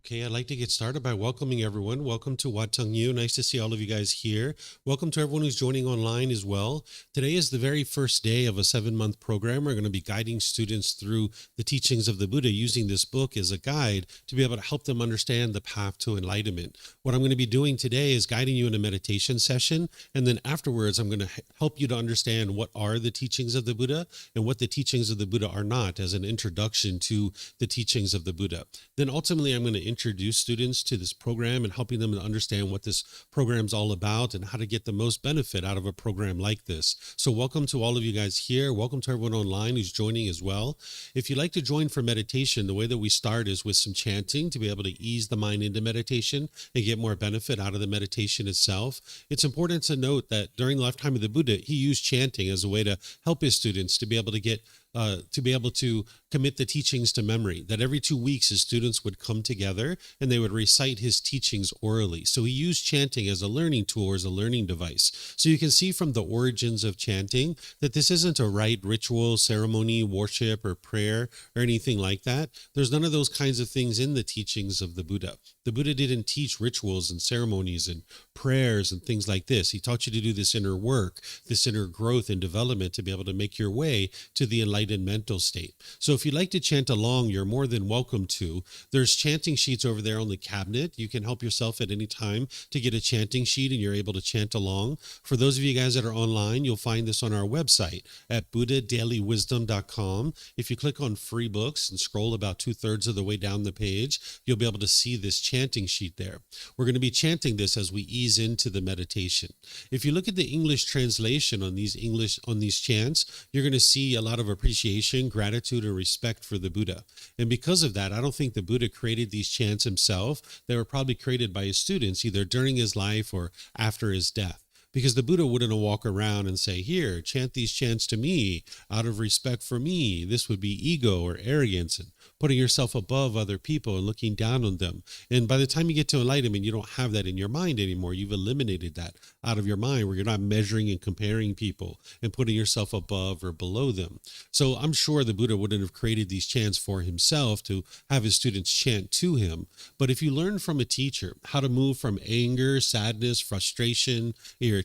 Okay, I'd like to get started by welcoming everyone. Welcome to Wat Tung. Nice to see all of you guys here. Welcome to everyone who's joining online as well. Today is the very first day of a 7-month program. We're going to be guiding students through the teachings of the Buddha, using this book as a guide to be able to help them understand the path to enlightenment. What I'm going to be doing today is guiding you in a meditation session, and then afterwards I'm going to help you to understand what are the teachings of the Buddha and what the teachings of the Buddha are not, as an introduction to the teachings of the Buddha. Then ultimately I'm going to introduce students to this program and helping them to understand what this program is all about and how to get the most benefit out of a program like this. So welcome to all of you guys here. Welcome to everyone online who's joining as well. If you'd like to join for meditation, the way that we start is with some chanting to be able to ease the mind into meditation and get more benefit out of the meditation itself. It's important to note that during the lifetime of the Buddha, he used chanting as a way to help his students to be able to commit the teachings to memory, that every 2 weeks his students would come together and they would recite his teachings orally. So he used chanting as a learning tool or as a learning device. So you can see from the origins of chanting that this isn't a rite, ritual, ceremony, worship, or prayer, or anything like that. There's none of those kinds of things in the teachings of the Buddha. The Buddha didn't teach rituals and ceremonies and prayers and things like this. He taught you to do this inner work, this inner growth and development to be able to make your way to the enlightened mental state. So if you'd like to chant along, you're more than welcome to. There's chanting sheets over there on the cabinet. You can help yourself at any time to get a chanting sheet and you're able to chant along. For those of you guys that are online, you'll find this on our website at buddhadailywisdom.com. If you click on free books and scroll about 2/3 of the way down the page, you'll be able to see this chanting sheet there. We're going to be chanting this as we ease into the meditation. If you look at the English translation on these chants, you're going to see a lot of appreciation, gratitude, and respect for the Buddha. And because of that, I don't think the Buddha created these chants himself. They were probably created by his students, either during his life or after his death. Because the Buddha wouldn't walk around and say, here, chant these chants to me out of respect for me. This would be ego or arrogance and putting yourself above other people and looking down on them. And by the time you get to enlightenment, you don't have that in your mind anymore. You've eliminated that out of your mind, where you're not measuring and comparing people and putting yourself above or below them. So I'm sure the Buddha wouldn't have created these chants for himself to have his students chant to him. But if you learn from a teacher how to move from anger, sadness, frustration, irritation,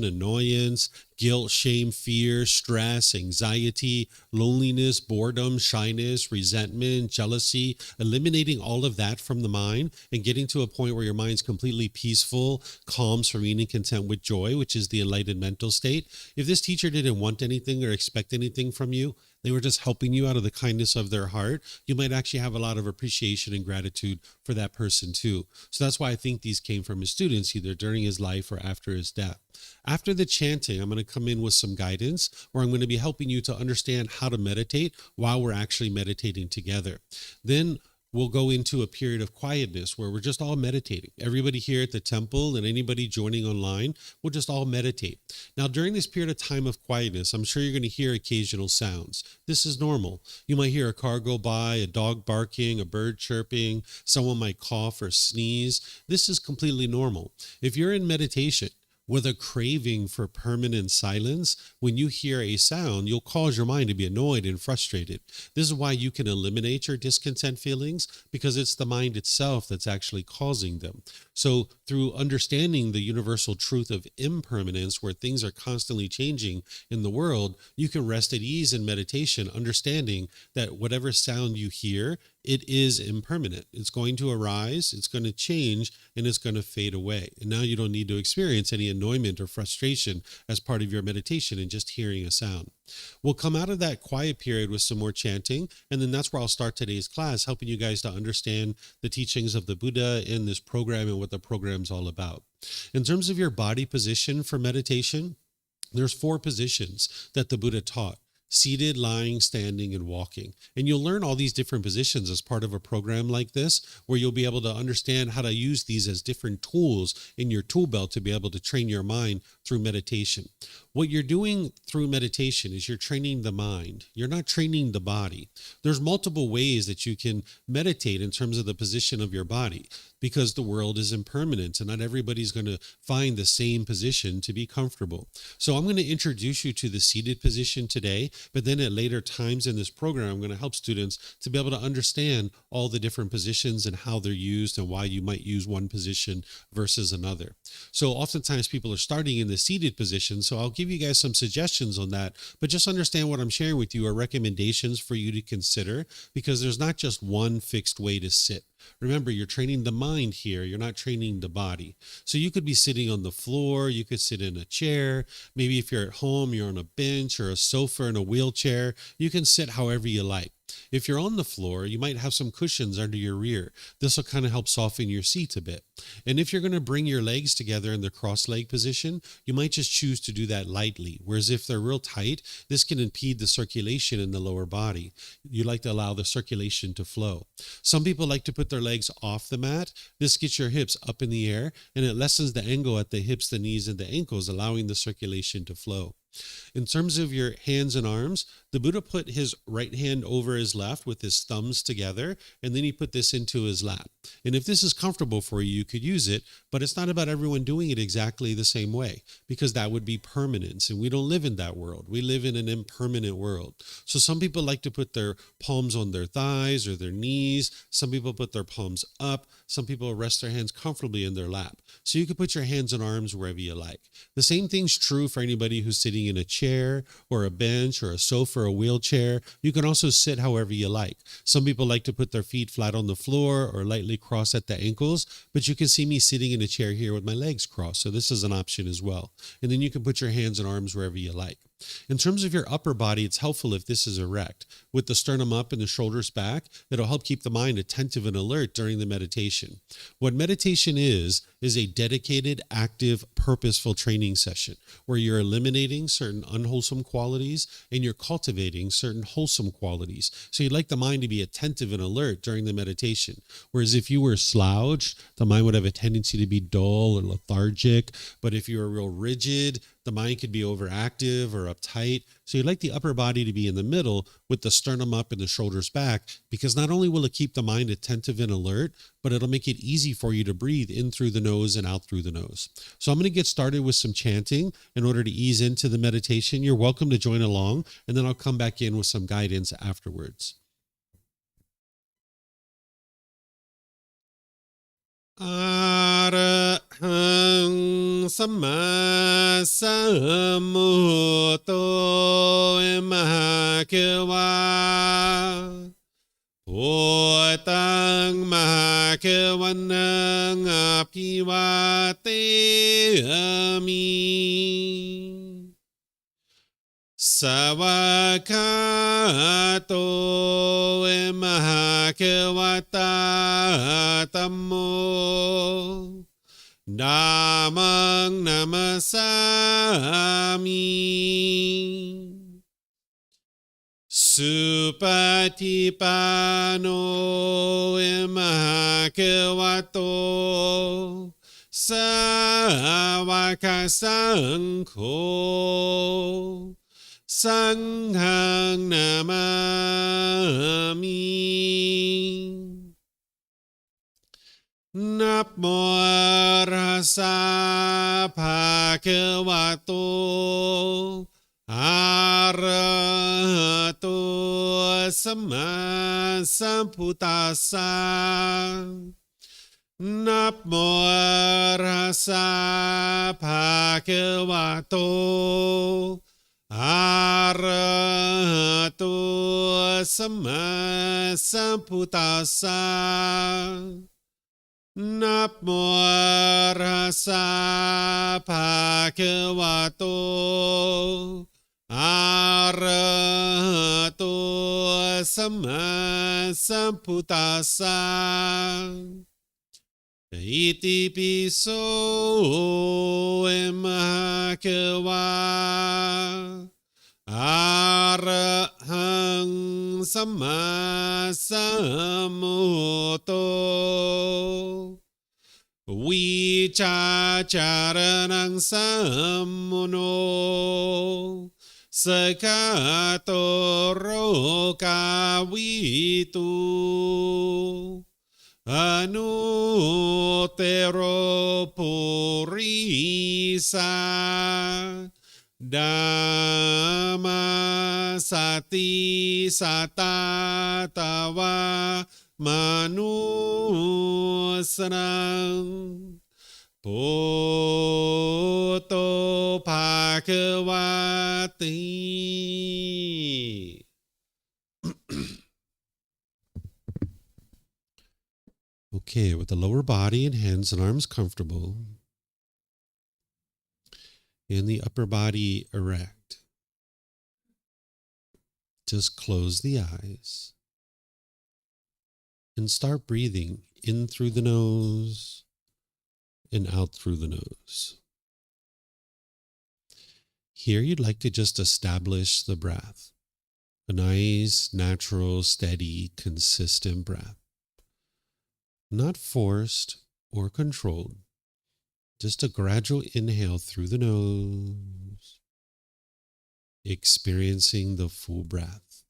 annoyance, guilt, shame, fear, stress, anxiety, loneliness, boredom, shyness, resentment, jealousy, eliminating all of that from the mind and getting to a point where your mind's completely peaceful, calm, serene, and content with joy, which is the enlightened mental state. If this teacher didn't want anything or expect anything from you, they were just helping you out of the kindness of their heart, you might actually have a lot of appreciation and gratitude for that person too. So that's why I think these came from his students, either during his life or after his death. After the chanting, I'm going to come in with some guidance where I'm going to be helping you to understand how to meditate while we're actually meditating together. Then we'll go into a period of quietness where we're just all meditating. Everybody here at the temple and anybody joining online, we'll just all meditate. Now, during this period of time of quietness, I'm sure you're going to hear occasional sounds. This is normal. You might hear a car go by, a dog barking, a bird chirping, someone might cough or sneeze. This is completely normal. If you're in meditation with a craving for permanent silence, when you hear a sound, you'll cause your mind to be annoyed and frustrated. This is why you can eliminate your discontent feelings, because it's the mind itself that's actually causing them. So through understanding the universal truth of impermanence, where things are constantly changing in the world, you can rest at ease in meditation, understanding that whatever sound you hear, it is impermanent. It's going to arise, it's going to change, and it's going to fade away. And now you don't need to experience any annoyment or frustration as part of your meditation in just hearing a sound. We'll come out of that quiet period with some more chanting, and then that's where I'll start today's class, helping you guys to understand the teachings of the Buddha in this program and what the program's all about. In terms of your body position for meditation, there's 4 positions that the Buddha taught: seated, lying, standing, and walking. And you'll learn all these different positions as part of a program like this, where you'll be able to understand how to use these as different tools in your tool belt to be able to train your mind through meditation. What you're doing through meditation is you're training the mind. You're not training the body. There's multiple ways that you can meditate in terms of the position of your body, because the world is impermanent and not everybody's going to find the same position to be comfortable. So I'm going to introduce you to the seated position today, but then at later times in this program, I'm going to help students to be able to understand all the different positions and how they're used and why you might use one position versus another. So oftentimes people are starting in the seated position, so I'll give you guys some suggestions on that, but just understand what I'm sharing with you are recommendations for you to consider, because there's not just one fixed way to sit. Remember, you're training the mind here. You're not training the body. So you could be sitting on the floor. You could sit in a chair. Maybe if you're at home, you're on a bench or a sofa in a wheelchair. You can sit however you like. If you're on the floor, you might have some cushions under your rear. This will kind of help soften your seat a bit. And if you're going to bring your legs together in the cross-leg position, you might just choose to do that lightly. Whereas if they're real tight, this can impede the circulation in the lower body. You like to allow the circulation to flow. Some people like to put their legs off the mat. This gets your hips up in the air, and it lessens the angle at the hips, the knees, and the ankles, allowing the circulation to flow. In terms of your hands and arms, the Buddha put his right hand over his left with his thumbs together, and then he put this into his lap. And if this is comfortable for you, you could use it, but it's not about everyone doing it exactly the same way, because that would be permanence, and we don't live in that world. We live in an impermanent world. So some people like to put their palms on their thighs or their knees. Some people put their palms up. Some people rest their hands comfortably in their lap. So you can put your hands and arms wherever you like. The same thing's true for anybody who's sitting in a chair or a bench or a sofa or a wheelchair. You can also sit however you like. Some people like to put their feet flat on the floor or lightly cross at the ankles, but you can see me sitting in a chair here with my legs crossed. So this is an option as well. And then you can put your hands and arms wherever you like. In terms of your upper body, it's helpful if this is erect. With the sternum up and the shoulders back, it'll help keep the mind attentive and alert during the meditation. What meditation is a dedicated, active, purposeful training session where you're eliminating certain unwholesome qualities and you're cultivating certain wholesome qualities. So you'd like the mind to be attentive and alert during the meditation. Whereas if you were slouched, the mind would have a tendency to be dull or lethargic. But if you were real rigid, the mind could be overactive or uptight. So you'd like the upper body to be in the middle with the sternum up and the shoulders back, because not only will it keep the mind attentive and alert, but it'll make it easy for you to breathe in through the nose and out through the nose. So I'm going to get started with some chanting in order to ease into the meditation. You're welcome to join along, and then I'll come back in with some guidance afterwards. Arahang Samma Sambuddho Mahakeva Wat Tung Mahakavanang Apivateyami Savakato Mahakavata Tammo Dhammang Namasami Supatipano Mahakavato Savaka Sangho Sanghang Namami Namo Rasa Bhagavato Arahato Samma Sambuddhassa Namo Rasa Bhagavato Arahato Samma Sambuddhassa Namo Rasa Bhagavato Arahato Samma Sambuddhassa Iti piso Mahakava Arahang Samma Sambuddho วิชาจารนังสัมมุโนสกาโตโรกาวิตูอนุเตโรปุริสาดามาสติสัตตาตาวามนุสนังปุตโตภาควาติ Okay, with the lower body and hands and arms comfortable, and the upper body erect, just close the eyes and start breathing in through the nose and out through the nose. Here, you'd like to just establish the breath, a nice, natural, steady, consistent breath, not forced or controlled, just a gradual inhale through the nose, experiencing the full breath.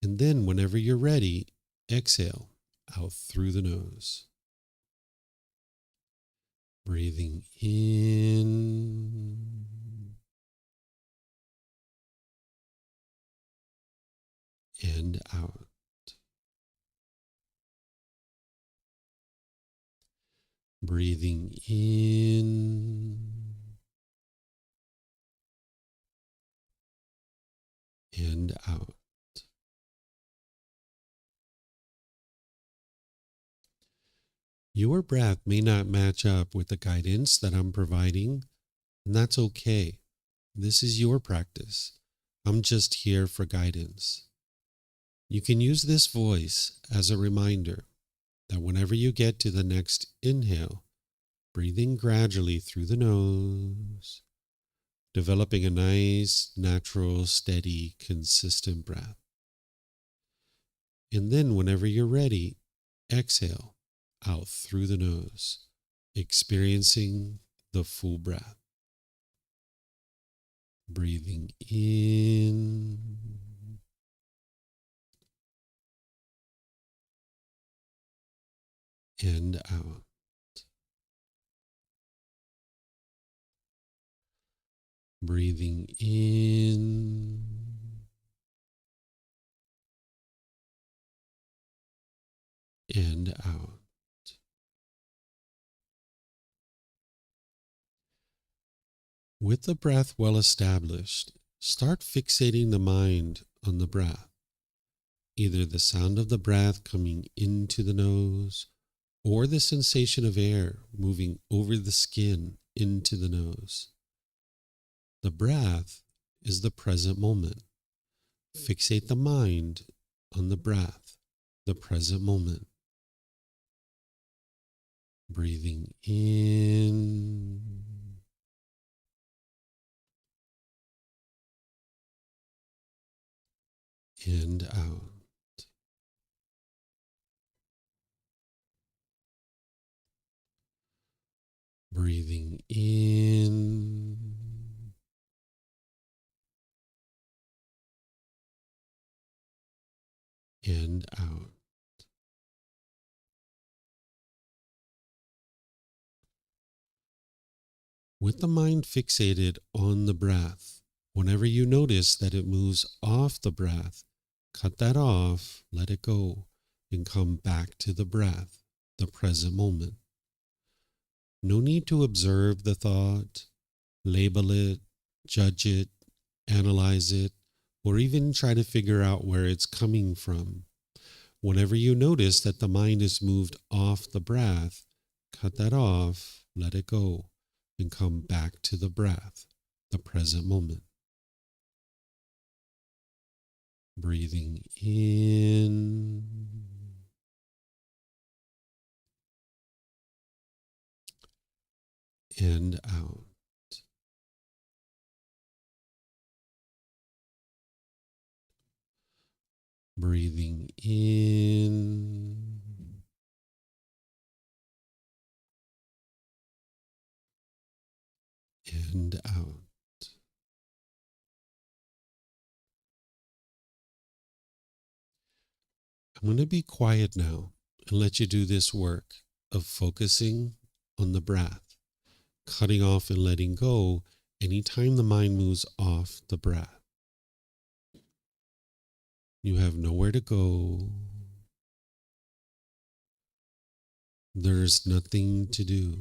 And then, whenever you're ready, exhale out through the nose. Breathing in and out. Breathing in and out. Your breath may not match up with the guidance that I'm providing, and that's okay. This is your practice. I'm just here for guidance. You can use this voice as a reminder that whenever you get to the next inhale, breathing gradually through the nose, developing a nice, natural, steady, consistent breath. And then whenever you're ready, exhale out through the nose, experiencing the full breath. Breathing in and out. Breathing in and out. With the breath well established, start fixating the mind on the breath, either the sound of the breath coming into the nose or the sensation of air moving over the skin into the nose. The breath is the present moment. Fixate the mind on the breath, the present moment. Breathing in and out. Breathing in and out. With the mind fixated on the breath, whenever you notice that it moves off the breath, cut that off, let it go, and come back to the breath, the present moment. No need to observe the thought, label it, judge it, analyze it, or even try to figure out where it's coming from. Whenever you notice that the mind is moved off the breath, cut that off, let it go, and come back to the breath, the present moment. Breathing in and out. Breathing in and out. I'm going to be quiet now and let you do this work of focusing on the breath, cutting off and letting go anytime the mind moves off the breath. You have nowhere to go. There's nothing to do.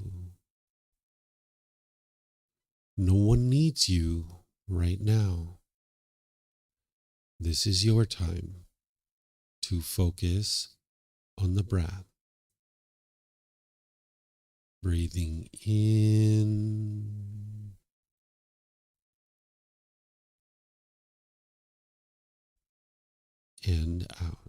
No one needs you right now. This is your time to focus on the breath. Breathing in and out.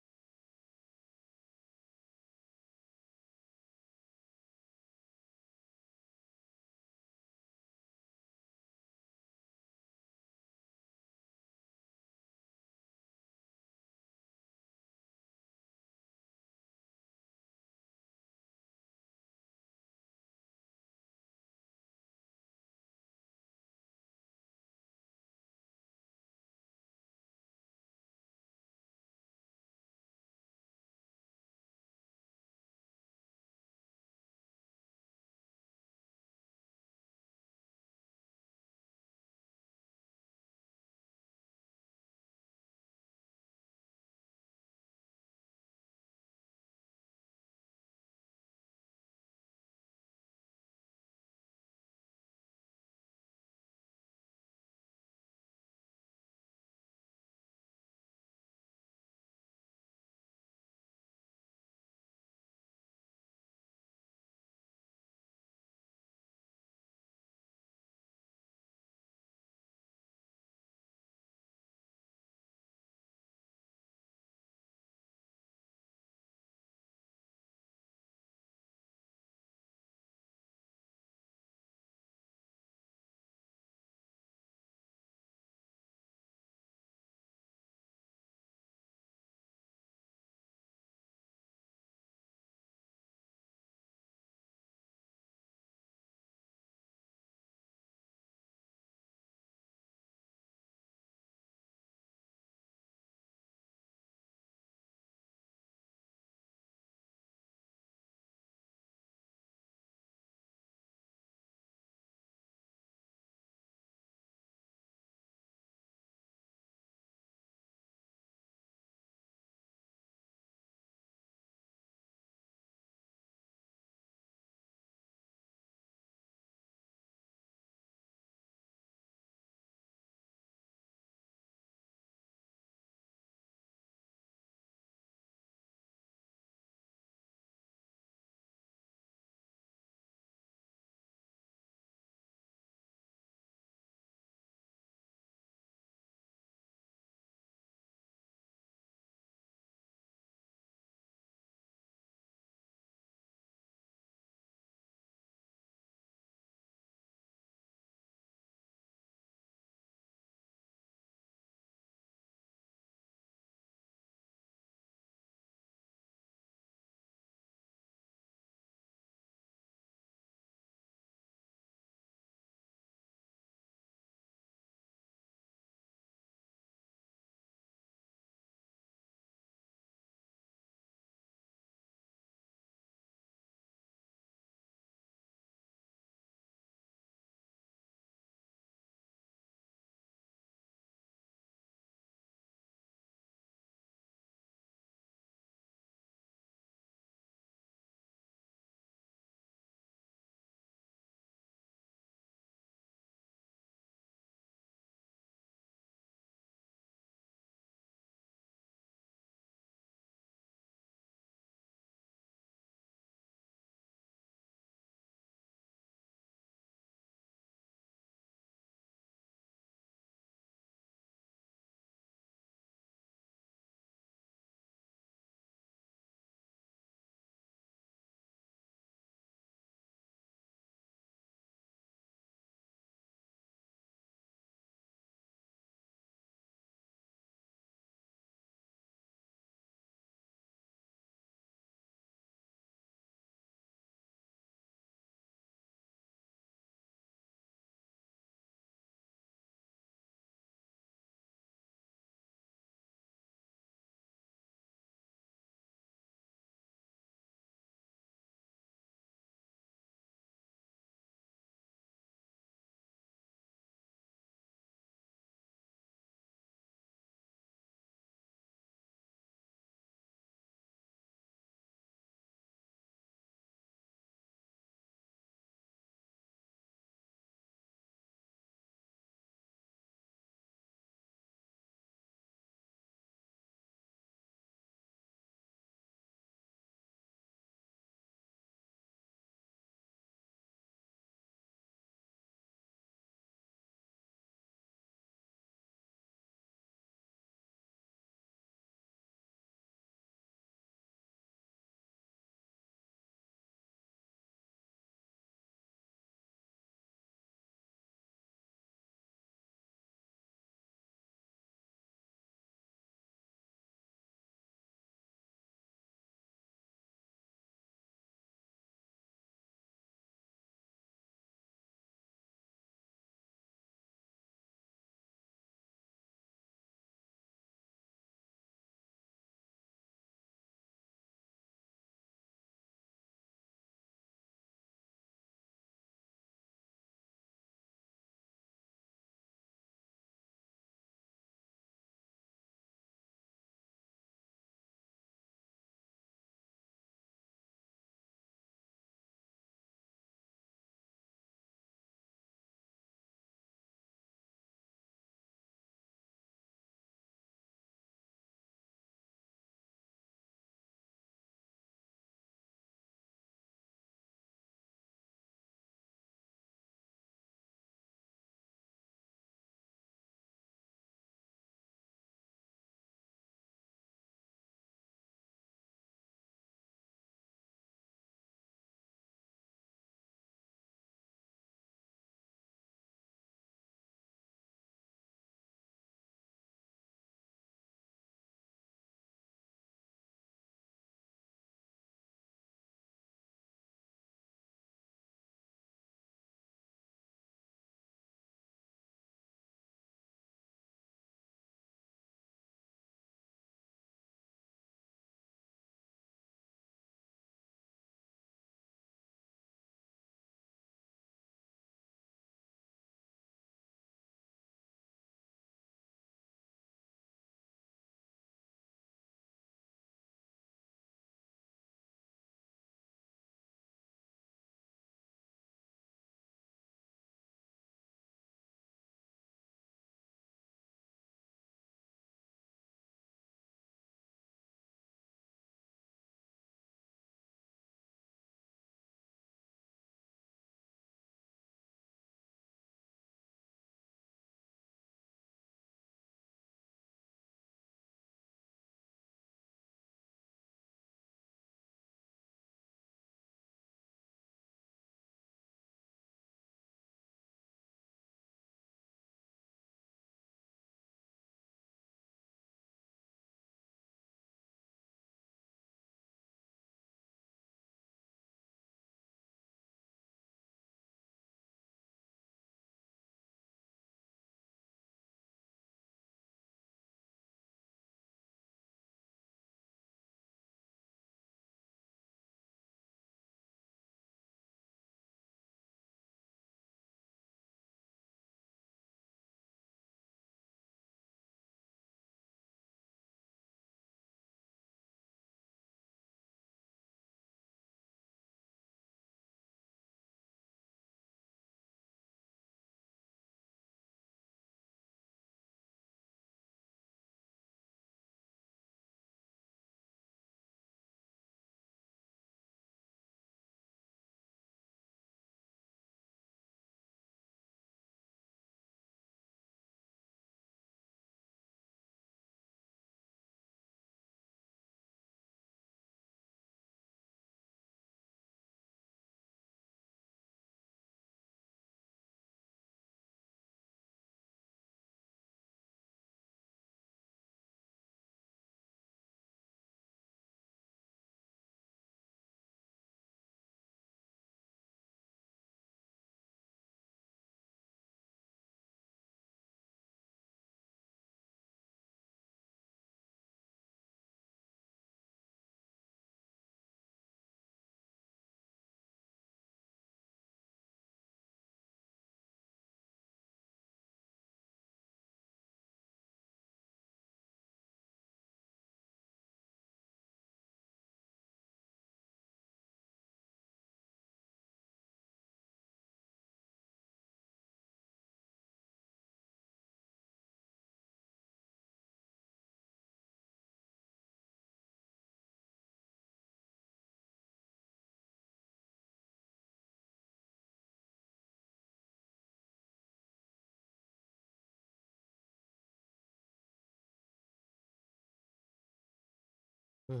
อะ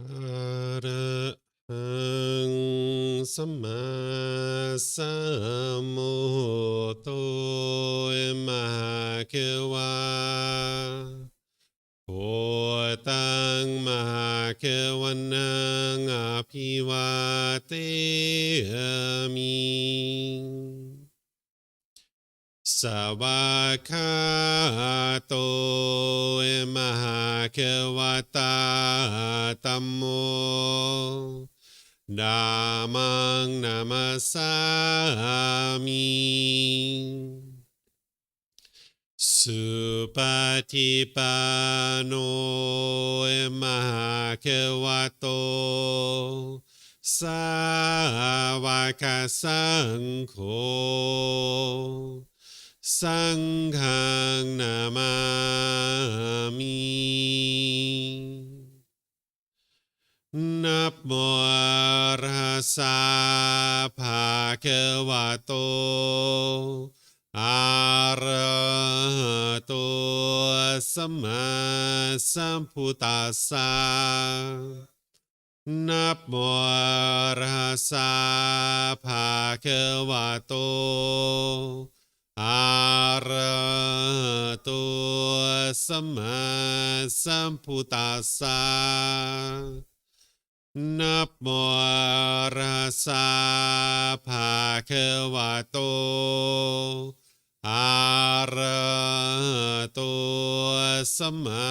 ระหังสัมมาสัมพุทโธมหาเขวาโพตังมหาเขวันนังอภิวาเตมิสวากขาโตมหาเขวตาธัมโมนามังนามัสสามิสุปฏิปันโนมหาเขวโตสาวกสังโฆสังฆังนามามินับโมอะระหะสะภะคะวะโตอะระหะโตสัมมาสัมพุทธัสสะนับโมอะระหะสะภะคะวะโตอะระหะโตสัมมาสัมพุทธัสสะนับโมอะระหะสะภะคะวะโตอะระหะโตสัมมา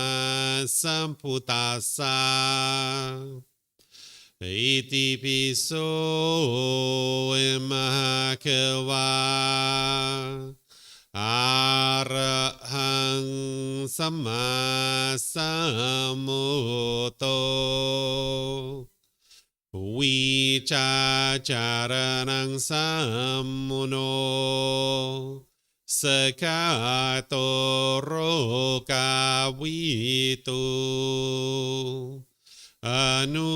สัมพุทธัสสะอิติปิโสมหาเขวาอะระหังสัมมาสัมพุทโธวิชาจารนังสัมมุโนสกาโตโรกาวิตุอนุ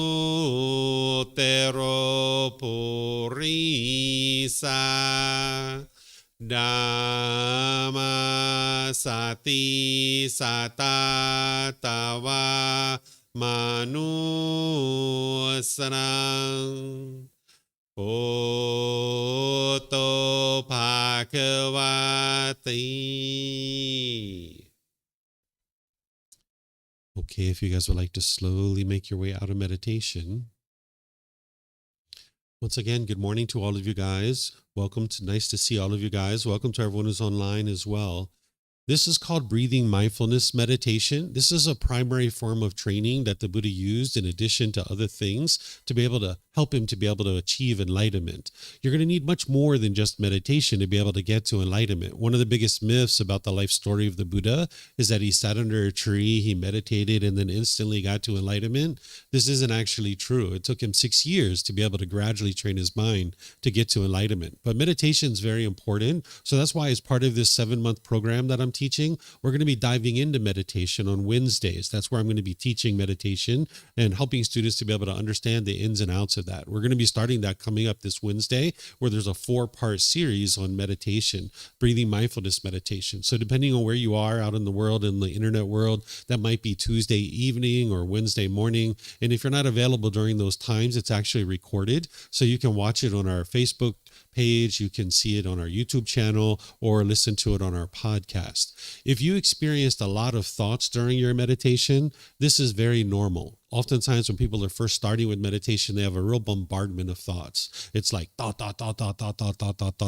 เตโรปุริสาดามาสติสัตตาตาวามนุสนังโอโตภาควาติ Okay, if you guys would like to slowly make your way out of meditation. Once again, good morning to all of you guys. Nice to see all of you guys. Welcome to everyone who's online as well. This is called breathing mindfulness meditation. This is a primary form of training that the Buddha used in addition to other things to be able to help him to be able to achieve enlightenment. You're going to need much more than just meditation to be able to get to enlightenment. One of the biggest myths about the life story of the Buddha is that he sat under a tree, he meditated, and then instantly got to enlightenment. This isn't actually true. It took him 6 years to be able to gradually train his mind to get to enlightenment. But meditation is very important. So that's why as part of this 7-month program that I'm teaching, we're going to be diving into meditation on Wednesdays. That's where I'm going to be teaching meditation and helping students to be able to understand the ins and outs of that. We're going to be starting that coming up this Wednesday, where there's a 4-part series on meditation, breathing mindfulness meditation. So depending on where you are out in the world, in the internet world, that might be Tuesday evening or Wednesday morning. And if you're not available during those times, it's actually recorded. So you can watch it on our Facebook page, you can see it on our YouTube channel, or listen to it on our podcast. If you experienced a lot of thoughts during your meditation, this is very normal. Oftentimes when people are first starting with meditation, they have a real bombardment of thoughts. It's like thought,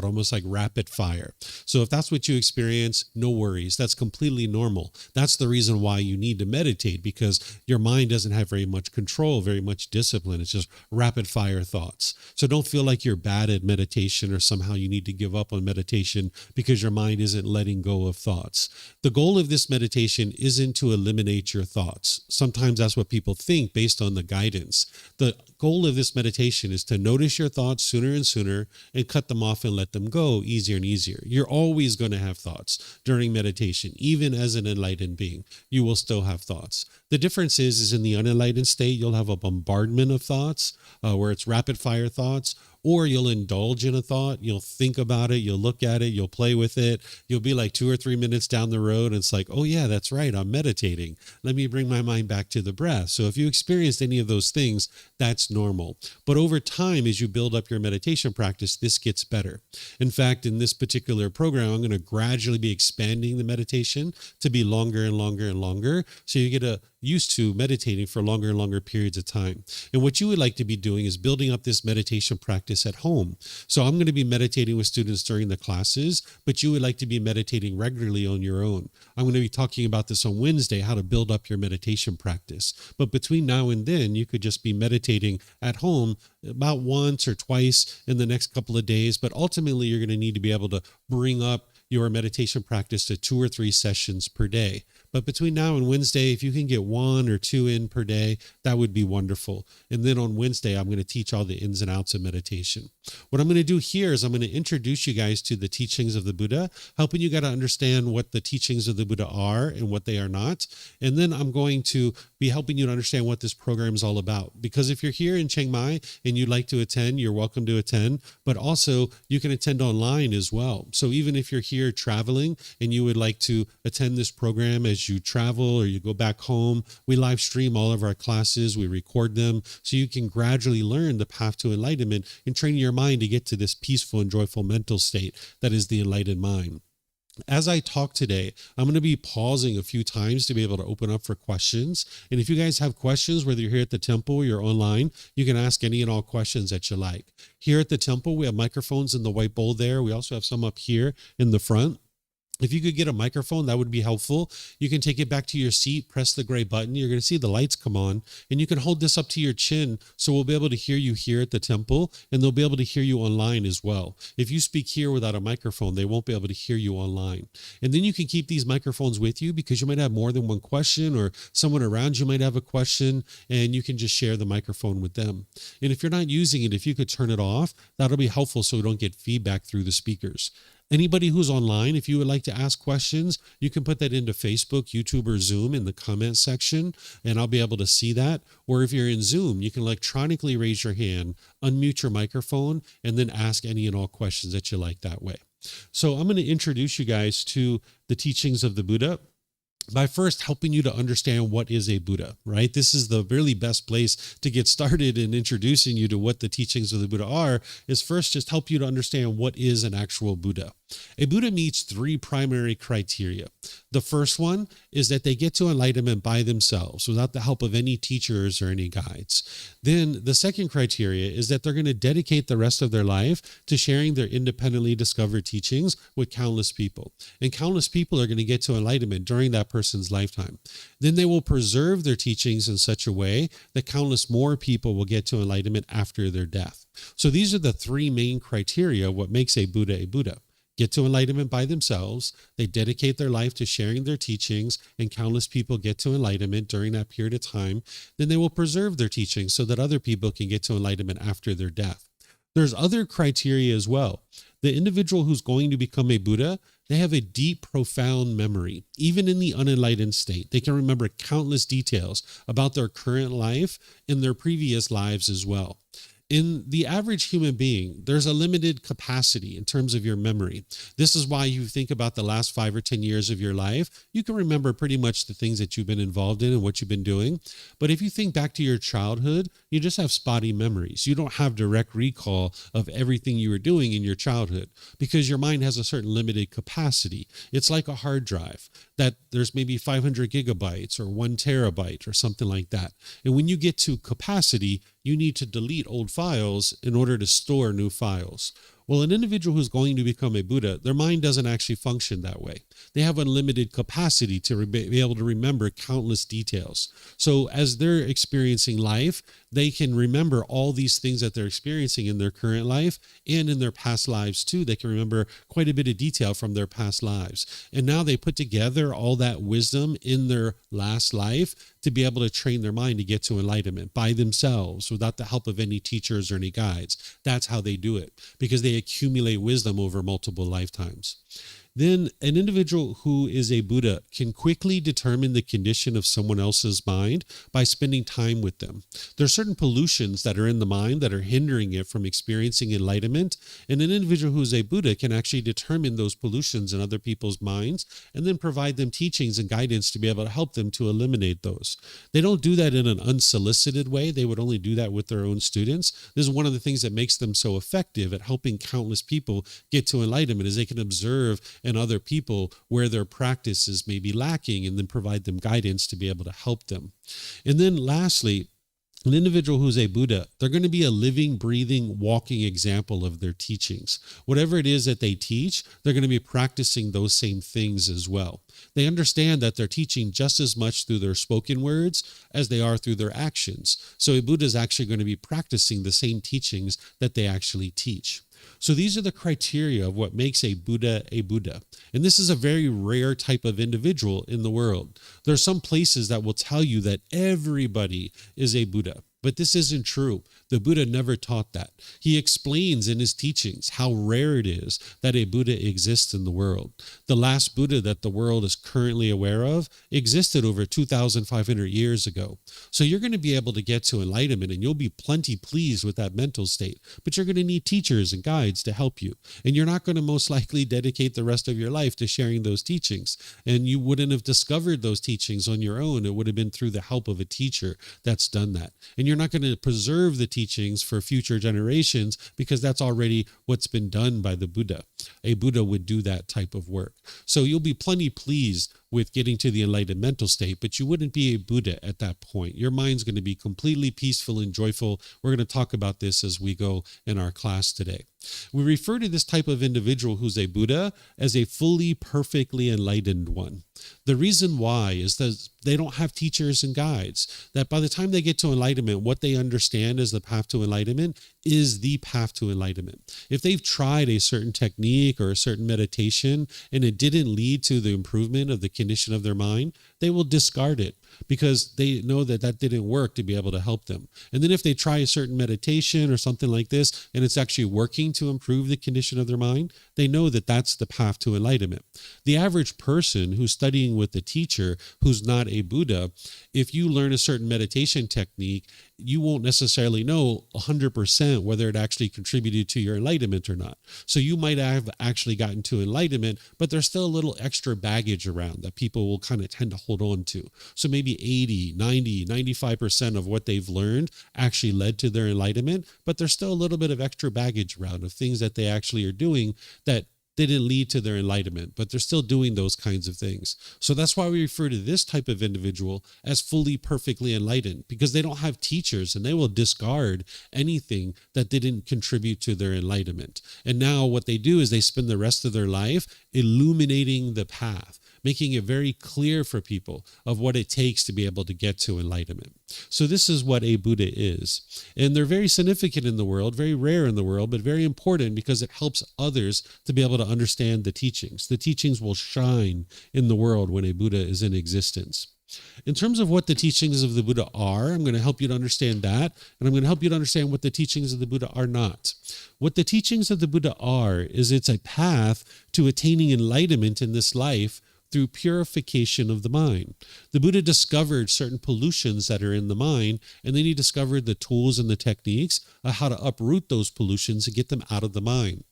almost like rapid fire. So if that's what you experience, no worries. That's completely normal. That's the reason why you need to meditate, because your mind doesn't have very much control, very much discipline. It's just rapid fire thoughts. So don't feel like you're bad at meditation or somehow you need to give up on meditation because your mind isn't letting go of thoughts. The goal of this meditation isn't to eliminate your thoughts. Sometimes that's what people think based on the guidance. The goal of this meditation is to notice your thoughts sooner and sooner and cut them off and let them go easier and easier. You're always going to have thoughts during meditation. Even as an enlightened being, you will still have thoughts. The difference is in the unenlightened state, you'll have a bombardment of thoughts where it's rapid fire thoughts, or you'll indulge in a thought, you'll think about it, you'll look at it, you'll play with it, you'll be like 2 or 3 minutes down the road, and it's like, oh yeah, that's right, I'm meditating. Let me bring my mind back to the breath. So if you experienced any of those things, that's normal. But over time, as you build up your meditation practice, this gets better. In fact, in this particular program, I'm going to gradually be expanding the meditation to be longer and longer and longer. So you get used to meditating for longer and longer periods of time. And what you would like to be doing is building up this meditation practice at home. So I'm going to be meditating with students during the classes, but you would like to be meditating regularly on your own. I'm going to be talking about this on Wednesday, how to build up your meditation practice. But between now and then, you could just be meditating at home about once or twice in the next couple of days. But ultimately, you're going to need to be able to bring up your meditation practice to 2 or 3 sessions per day. But between now and Wednesday, if you can get 1 or 2 in per day, that would be wonderful. And then on Wednesday, I'm going to teach all the ins and outs of meditation. What I'm going to do here is I'm going to introduce you guys to the teachings of the Buddha, helping you guys to understand what the teachings of the Buddha are and what they are not. And then I'm going to be helping you to understand what this program is all about. Because if you're here in Chiang Mai and you'd like to attend, you're welcome to attend. But also, you can attend online as well. So even if you're here traveling and you would like to attend this program as you travel or you go back home, we live stream all of our classes, we record them, so you can gradually learn the path to enlightenment and train your mind to get to this peaceful and joyful mental state that is the enlightened mind. As I talk today, I'm going to be pausing a few times to be able to open up for questions. And if you guys have questions, whether you're here at the temple or you're online, you can ask any and all questions that you like. Here at the temple, we have microphones in the white bowl there. We also have some up here in the front. If you could get a microphone, that would be helpful. You can take it back to your seat, press the gray button. You're going to see the lights come on, and you can hold this up to your chin so we'll be able to hear you here at the temple, and they'll be able to hear you online as well. If you speak here without a microphone, they won't be able to hear you online. And then you can keep these microphones with you because you might have more than one question, or someone around you might have a question, and you can just share the microphone with them. And if you're not using it, if you could turn it off, that'll be helpful so we don't get feedback through the speakers. Anybody who's online, if you would like to ask questions, you can put that into Facebook, YouTube, or Zoom in the comment section, and I'll be able to see that. Or if you're in Zoom, you can electronically raise your hand, unmute your microphone, and then ask any and all questions that you like that way. So I'm going to introduce you guys to the teachings of the Buddha by first helping you to understand what is a Buddha, right? This is the really best place to get started in introducing you to what the teachings of the Buddha are, is first just help you to understand what is an actual Buddha. A Buddha meets 3 primary criteria. The first one is that they get to enlightenment by themselves without the help of any teachers or any guides. Then the second criteria is that they're going to dedicate the rest of their life to sharing their independently discovered teachings with countless people. And countless people are going to get to enlightenment during that person's lifetime. Then they will preserve their teachings in such a way that countless more people will get to enlightenment after their death. So these are the 3 main criteria of what makes a Buddha a Buddha. Get to enlightenment by themselves, they dedicate their life to sharing their teachings, and countless people get to enlightenment during that period of time. Then they will preserve their teachings so that other people can get to enlightenment after their death. There's other criteria as well. The individual who's going to become a Buddha, they have a deep, profound memory. Even in the unenlightened state, they can remember countless details about their current life and their previous lives as well. In the average human being, there's a limited capacity in terms of your memory. This is why you think about the last 5 or 10 years of your life. You can remember pretty much the things that you've been involved in and what you've been doing. But if you think back to your childhood, you just have spotty memories. You don't have direct recall of everything you were doing in your childhood because your mind has a certain limited capacity. It's like a hard drive that there's maybe 500 gigabytes or 1 terabyte or something like that. And when you get to capacity, you need to delete old files in order to store new files. Well, an individual who's going to become a Buddha, their mind doesn't actually function that way. They have unlimited capacity to be able to remember countless details. So as they're experiencing life, they can remember all these things that they're experiencing in their current life and in their past lives too. They can remember quite a bit of detail from their past lives. And now they put together all that wisdom in their last life to be able to train their mind to get to enlightenment by themselves without the help of any teachers or any guides. That's how they do it, because they accumulate wisdom over multiple lifetimes. then an individual who is a Buddha can quickly determine the condition of someone else's mind by spending time with them. There are certain pollutions that are in the mind that are hindering it from experiencing enlightenment, and an individual who is a Buddha can actually determine those pollutions in other people's minds and then provide them teachings and guidance to be able to help them to eliminate those. They don't do that in an unsolicited way. They would only do that with their own students. This is one of the things that makes them so effective at helping countless people get to enlightenment, is they can observe in other people where their practices may be lacking and then provide them guidance to be able to help them. And then lastly, an individual who's a Buddha, they're going to be a living, breathing, walking example of their teachings. Whatever it is that they teach, they're going to be practicing those same things as well. They understand that they're teaching just as much through their spoken words as they are through their actions. So a Buddha is actually going to be practicing the same teachings that they actually teach. So these are the criteria of what makes a Buddha a Buddha. And this is a very rare type of individual in the world. There are some places that will tell you that everybody is a Buddha, but this isn't true. The Buddha never taught that. He explains in his teachings how rare it is that a Buddha exists in the world. The last Buddha that the world is currently aware of existed over 2,500 years ago. So you're going to be able to get to enlightenment and you'll be plenty pleased with that mental state, but you're going to need teachers and guides to help you. And you're not going to most likely dedicate the rest of your life to sharing those teachings. And you wouldn't have discovered those teachings on your own. It would have been through the help of a teacher that's done that. And you're not going to preserve the teachings for future generations because that's already what's been done by the Buddha. A Buddha would do that type of work. So you'll be plenty pleased with getting to the enlightened mental state, but you wouldn't be a Buddha at that point. Your mind's going to be completely peaceful and joyful. We're going to talk about this as we go in our class today. We refer to this type of individual who's a Buddha as a fully, perfectly enlightened one. The reason why is that they don't have teachers and guides, that by the time they get to enlightenment, what they understand as the path to enlightenment is the path to enlightenment. If they've tried a certain technique or a certain meditation and it didn't lead to the improvement of the condition of their mind, they will discard it because they know that that didn't work to be able to help them. And then if they try a certain meditation or something like this, and it's actually working to improve the condition of their mind, they know that that's the path to enlightenment. The average person who's studying with a teacher who's not a Buddha, if you learn a certain meditation technique, you won't necessarily know 100% whether it actually contributed to your enlightenment or not. So you might have actually gotten to enlightenment, but there's still a little extra baggage around that people will kind of tend to hold on to. So maybe 80, 90, 95% of what they've learned actually led to their enlightenment, but there's still a little bit of extra baggage around of things that they actually are doing that didn't lead to their enlightenment, but they're still doing those kinds of things. So that's why we refer to this type of individual as fully, perfectly enlightened, because they don't have teachers and they will discard anything that didn't contribute to their enlightenment. And now what they do is they spend the rest of their life illuminating the path, making it very clear for people of what it takes to be able to get to enlightenment. So this is what a Buddha is. And they're very significant in the world, very rare in the world, but very important because it helps others to be able to understand the teachings. The teachings will shine in the world when a Buddha is in existence. In terms of what the teachings of the Buddha are, I'm going to help you to understand that, and I'm going to help you to understand what the teachings of the Buddha are not. What the teachings of the Buddha are is it's a path to attaining enlightenment in this life through purification of the mind. The Buddha discovered certain pollutions that are in the mind, and then he discovered the tools and the techniques of how to uproot those pollutions and get them out of the mind.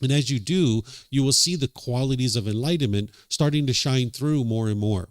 And as you do, you will see the qualities of enlightenment starting to shine through more and more.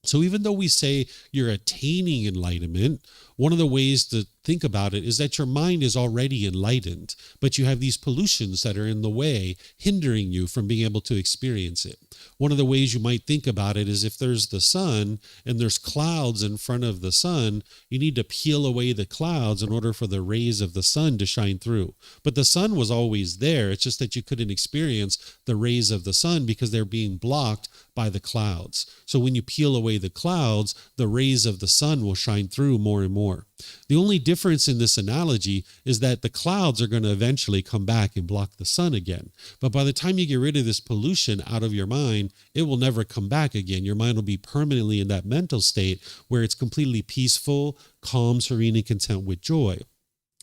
So even though we say you're attaining enlightenment, one of the ways to think about it is that your mind is already enlightened, but you have these pollutions that are in the way, hindering you from being able to experience it. One of the ways you might think about it is if there's the sun and there's clouds in front of the sun, you need to peel away the clouds in order for the rays of the sun to shine through. But the sun was always there. It's just that you couldn't experience the rays of the sun because they're being blocked by the clouds. So when you peel away the clouds, the rays of the sun will shine through more and more. The only difference in this analogy is that the clouds are going to eventually come back and block the sun again. But by the time you get rid of this pollution out of your mind, it will never come back again. Your mind will be permanently in that mental state where it's completely peaceful, calm, serene, and content with joy.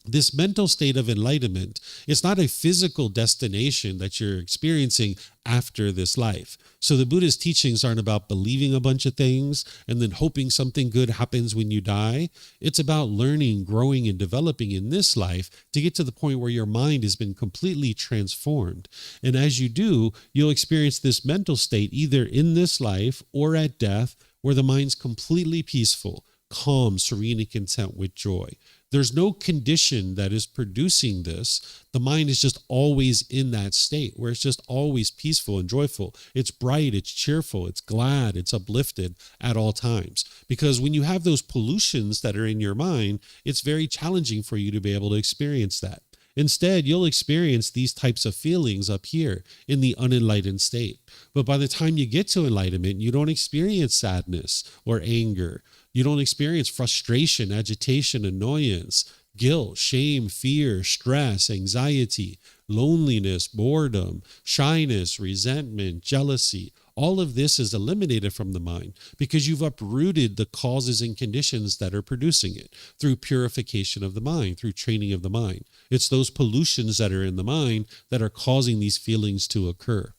This mental state of enlightenment, it's not a physical destination that you're experiencing after this life. So the Buddha's teachings aren't about believing a bunch of things and then hoping something good happens when you die. It's about learning, growing, and developing in this life to get to the point where your mind has been completely transformed. And as you do, you'll experience this mental state either in this life or at death, where the mind's completely peaceful, calm, serene, and content with joy. There's no condition that is producing this. The mind is just always in that state where it's just always peaceful and joyful. It's bright, it's cheerful, it's glad, it's uplifted at all times. Because when you have those pollutions that are in your mind, it's very challenging for you to be able to experience that. Instead, you'll experience these types of feelings up here in the unenlightened state. But by the time you get to enlightenment, you don't experience sadness or anger. You don't experience frustration, agitation, annoyance, guilt, shame, fear, stress, anxiety, loneliness, boredom, shyness, resentment, jealousy. All of this is eliminated from the mind because you've uprooted the causes and conditions that are producing it through purification of the mind, through training of the mind. It's those pollutions that are in the mind that are causing these feelings to occur.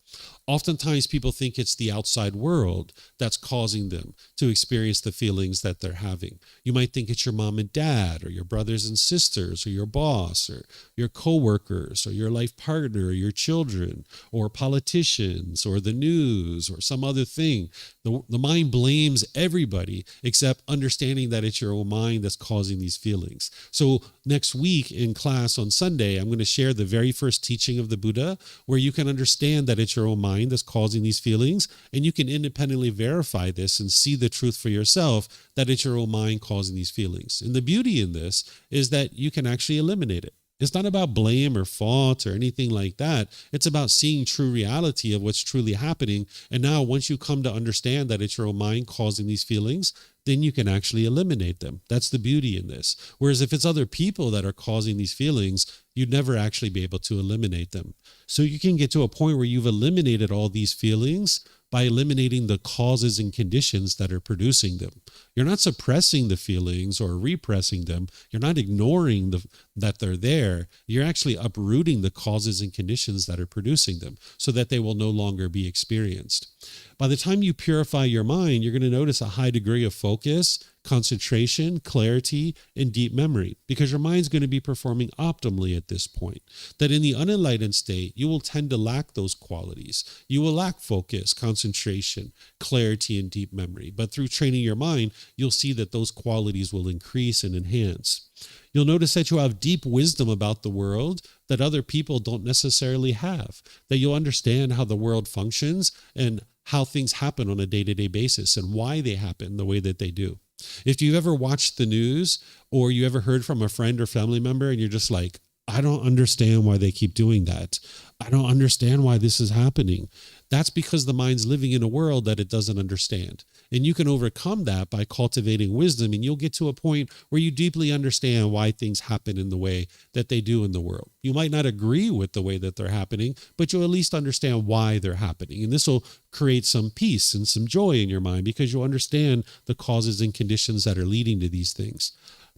Oftentimes people think it's the outside world that's causing them to experience the feelings that they're having. You might think it's your mom and dad or your brothers and sisters or your boss or your coworkers or your life partner or your children or politicians or the news or some other thing. The mind blames everybody except understanding that it's your own mind that's causing these feelings. So next week in class on Sunday, I'm going to share the very first teaching of the Buddha where you can understand that it's your own mind that's causing these feelings, and you can independently verify this and see the truth for yourself that it's your own mind causing these feelings. And the beauty in this is that you can actually eliminate it. It's not about blame or fault or anything like that. It's about seeing true reality of what's truly happening. And now once you come to understand that it's your own mind causing these feelings, then you can actually eliminate them. That's the beauty in this. Whereas if it's other people that are causing these feelings, you'd never actually be able to eliminate them. So you can get to a point where you've eliminated all these feelings by eliminating the causes and conditions that are producing them. You're not suppressing the feelings or repressing them. You're not ignoring that they're there. You're actually uprooting the causes and conditions that are producing them so that they will no longer be experienced. By the time you purify your mind, you're going to notice a high degree of focus, concentration, clarity, and deep memory, because your mind's going to be performing optimally at this point. That in the unenlightened state, you will tend to lack those qualities. You will lack focus, concentration, clarity, and deep memory. But through training your mind, you'll see that those qualities will increase and enhance. You'll notice that you have deep wisdom about the world that other people don't necessarily have, that you'll understand how the world functions and how things happen on a day-to-day basis and why they happen the way that they do. If you've ever watched the news or you ever heard from a friend or family member and you're just like, I don't understand why they keep doing that. I don't understand why this is happening. That's because the mind's living in a world that it doesn't understand. And you can overcome that by cultivating wisdom, and you'll get to a point where you deeply understand why things happen in the way that they do in the world. You might not agree with the way that they're happening, but you'll at least understand why they're happening. And this will create some peace and some joy in your mind because you'll understand the causes and conditions that are leading to these things.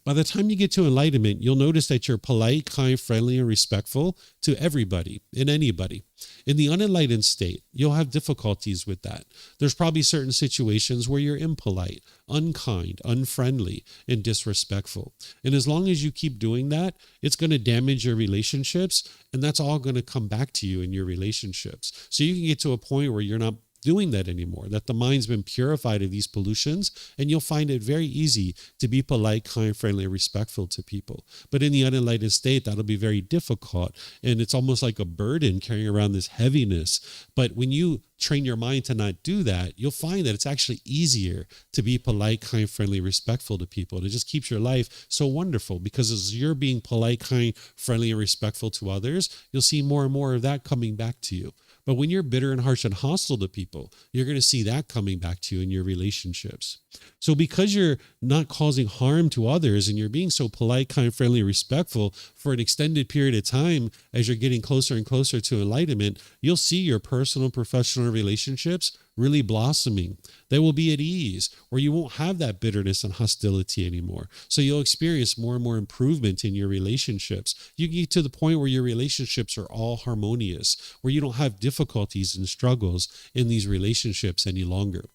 By the time you get to enlightenment, you'll notice that you're polite, kind, friendly, and respectful to everybody and anybody. In the unenlightened state, you'll have difficulties with that. There's probably certain situations where you're impolite, unkind, unfriendly, and disrespectful. And as long as you keep doing that, it's going to damage your relationships, and that's all going to come back to you in your relationships. So you can get to a point where you're not doing that anymore, that the mind's been purified of these pollutions, and you'll find it very easy to be polite, kind, friendly, and respectful to people. But in the unenlightened state, that'll be very difficult, and it's almost like a burden carrying around this heaviness. But when you train your mind to not do that, you'll find that it's actually easier to be polite, kind, friendly, respectful to people. And it just keeps your life so wonderful because as you're being polite, kind, friendly, and respectful to others, you'll see more and more of that coming back to you. But when you're bitter and harsh and hostile to people, you're going to see that coming back to you in your relationships. So because you're not causing harm to others and you're being so polite, kind, friendly, respectful for an extended period of time as you're getting closer and closer to enlightenment, you'll see your personal and professional relationships really blossoming. They will be at ease, or you won't have that bitterness and hostility anymore. So you'll experience more and more improvement in your relationships. You get to the point where your relationships are all harmonious, where you don't have difficulties and struggles in these relationships any longer.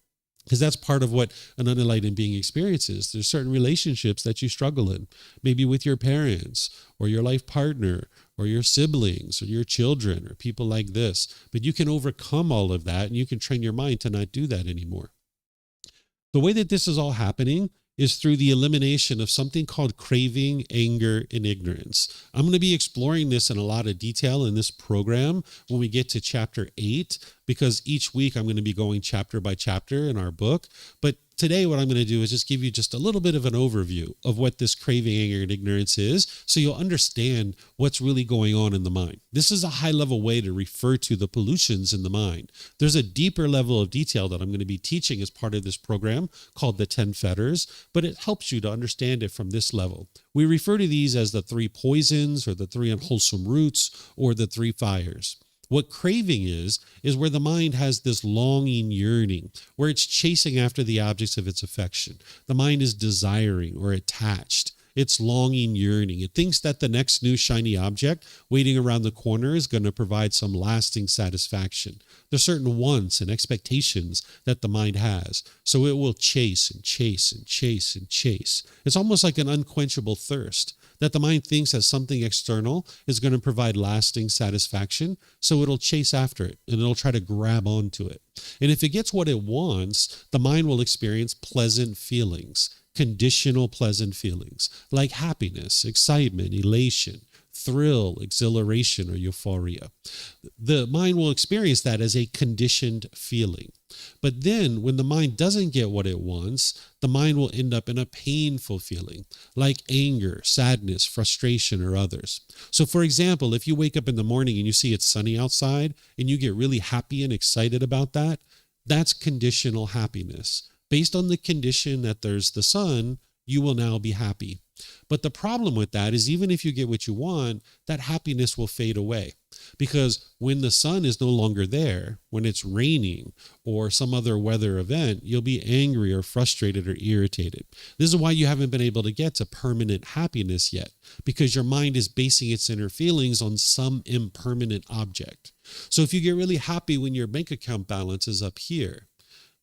Because that's part of what an unenlightened being experiences. There's certain relationships that you struggle in, maybe with your parents or your life partner or your siblings or your children or people like this. But you can overcome all of that, and you can train your mind to not do that anymore. The way that this is all happening is through the elimination of something called craving, anger, and ignorance. I'm going to be exploring this in a lot of detail in this program when we get to chapter 8, because each week I'm going to be going chapter by chapter in our book. But today what I'm going to do is just give you just a little bit of an overview of what this craving, anger, and ignorance is, so you'll understand what's really going on in the mind. This is a high-level way to refer to the pollutions in the mind. There's a deeper level of detail that I'm going to be teaching as part of this program called the 10 fetters, but it helps you to understand it from this level. We refer to these as the 3 poisons, or the 3 unwholesome roots, or the 3 fires. What craving is where the mind has this longing, yearning, where it's chasing after the objects of its affection. The mind is desiring or attached. It's longing, yearning. It thinks that the next new shiny object waiting around the corner is going to provide some lasting satisfaction. There's certain wants and expectations that the mind has, so it will chase and chase and chase and chase. It's almost like an unquenchable thirst that the mind thinks that something external is going to provide lasting satisfaction, so it'll chase after it and it'll try to grab onto it. And if it gets what it wants, the mind will experience pleasant feelings, conditional pleasant feelings, like happiness, excitement, elation, thrill, exhilaration, or euphoria. The mind will experience that as a conditioned feeling. But then when the mind doesn't get what it wants, the mind will end up in a painful feeling, like anger, sadness, frustration, or others. So for example, if you wake up in the morning and you see it's sunny outside and you get really happy and excited about that, that's conditional happiness. Based on the condition that there's the sun, you will now be happy. But the problem with that is, even if you get what you want, that happiness will fade away. Because when the sun is no longer there, when it's raining or some other weather event, you'll be angry or frustrated or irritated. This is why you haven't been able to get to permanent happiness yet, because your mind is basing its inner feelings on some impermanent object. So if you get really happy when your bank account balance is up here,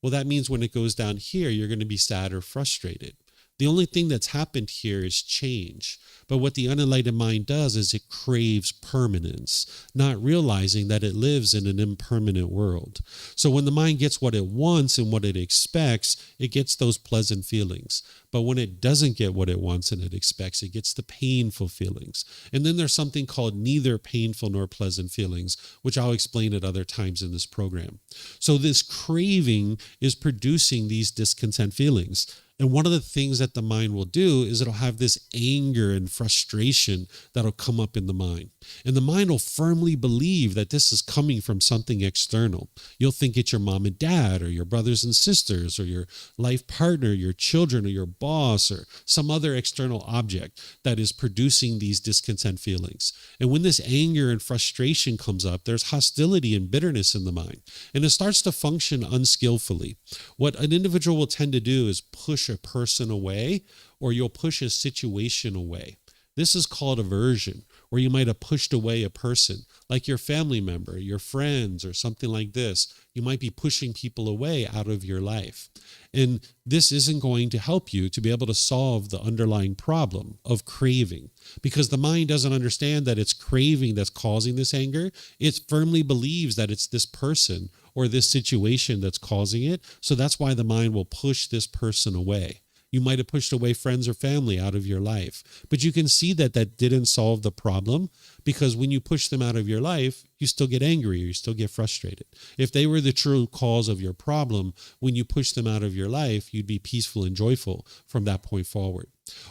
well, that means when it goes down here, you're going to be sad or frustrated. The only thing that's happened here is change. But what the unenlightened mind does is it craves permanence, not realizing that it lives in an impermanent world. So when the mind gets what it wants and what it expects, it gets those pleasant feelings. But when it doesn't get what it wants and it expects, it gets the painful feelings. And then there's something called neither painful nor pleasant feelings, which I'll explain at other times in this program. So this craving is producing these discontent feelings. And one of the things that the mind will do is it'll have this anger and frustration that'll come up in the mind. And the mind will firmly believe that this is coming from something external. You'll think it's your mom and dad, or your brothers and sisters, or your life partner, your children, or your boss, or some other external object that is producing these discontent feelings. And when this anger and frustration comes up, there's hostility and bitterness in the mind. And it starts to function unskillfully. What an individual will tend to do is push a person away, or you'll push a situation away. This is called aversion, or you might have pushed away a person, like your family member, your friends, or something like this. You might be pushing people away out of your life. And this isn't going to help you to be able to solve the underlying problem of craving, because the mind doesn't understand that it's craving that's causing this anger. It firmly believes that it's this person or this situation that's causing it. So that's why the mind will push this person away. You might have pushed away friends or family out of your life, but you can see that that didn't solve the problem, because when you push them out of your life, you still get angry or you still get frustrated. If they were the true cause of your problem, when you push them out of your life, you'd be peaceful and joyful from that point forward.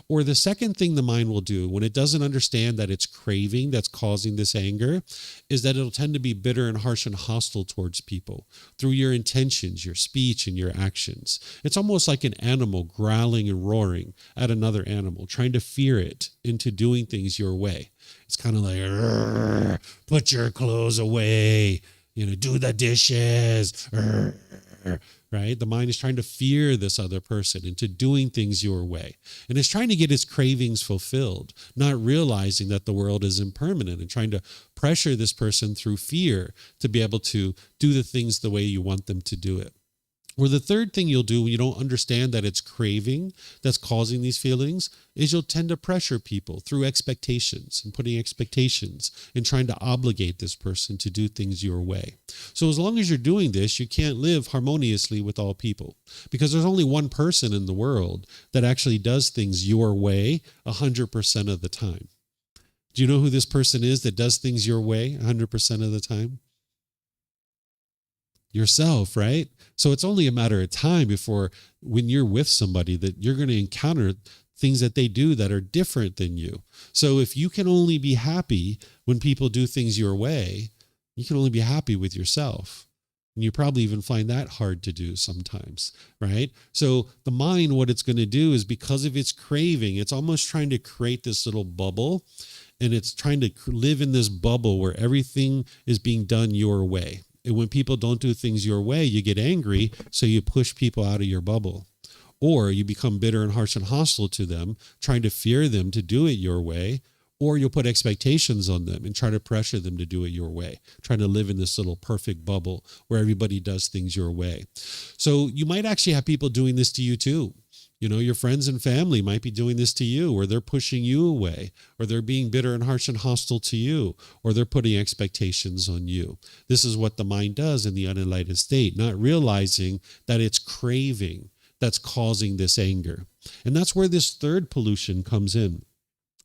Or the second thing the mind will do when it doesn't understand that it's craving that's causing this anger is that it'll tend to be bitter and harsh and hostile towards people through your intentions, your speech, and your actions. It's almost like an animal growling and roaring at another animal, trying to fear it into doing things your way. It's kind of like, put your clothes away, do the dishes. fear, right? The mind is trying to fear this other person into doing things your way. And it's trying to get its cravings fulfilled, not realizing that the world is impermanent and trying to pressure this person through fear to be able to do the things the way you want them to do it. Or the third thing you'll do when you don't understand that it's craving that's causing these feelings is you'll tend to pressure people through expectations and putting expectations and trying to obligate this person to do things your way. So as long as you're doing this, you can't live harmoniously with all people, because there's only one person in the world that actually does things your way 100% of the time. Do you know who this person is that does things your way 100% of the time? Yourself, right? So it's only a matter of time before, when you're with somebody, that you're going to encounter things that they do that are different than you. So if you can only be happy when people do things your way, you can only be happy with yourself. And you probably even find that hard to do sometimes, right? So the mind, what it's going to do is, because of its craving, it's almost trying to create this little bubble, and it's trying to live in this bubble where everything is being done your way. And when people don't do things your way, you get angry, so you push people out of your bubble. Or you become bitter and harsh and hostile to them, trying to fear them to do it your way. Or you'll put expectations on them and try to pressure them to do it your way, trying to live in this little perfect bubble where everybody does things your way. So you might actually have people doing this to you too. You know, your friends and family might be doing this to you, or they're pushing you away, or they're being bitter and harsh and hostile to you, or they're putting expectations on you. This is what the mind does in the unenlightened state, not realizing that it's craving that's causing this anger. And that's where this third pollution comes in.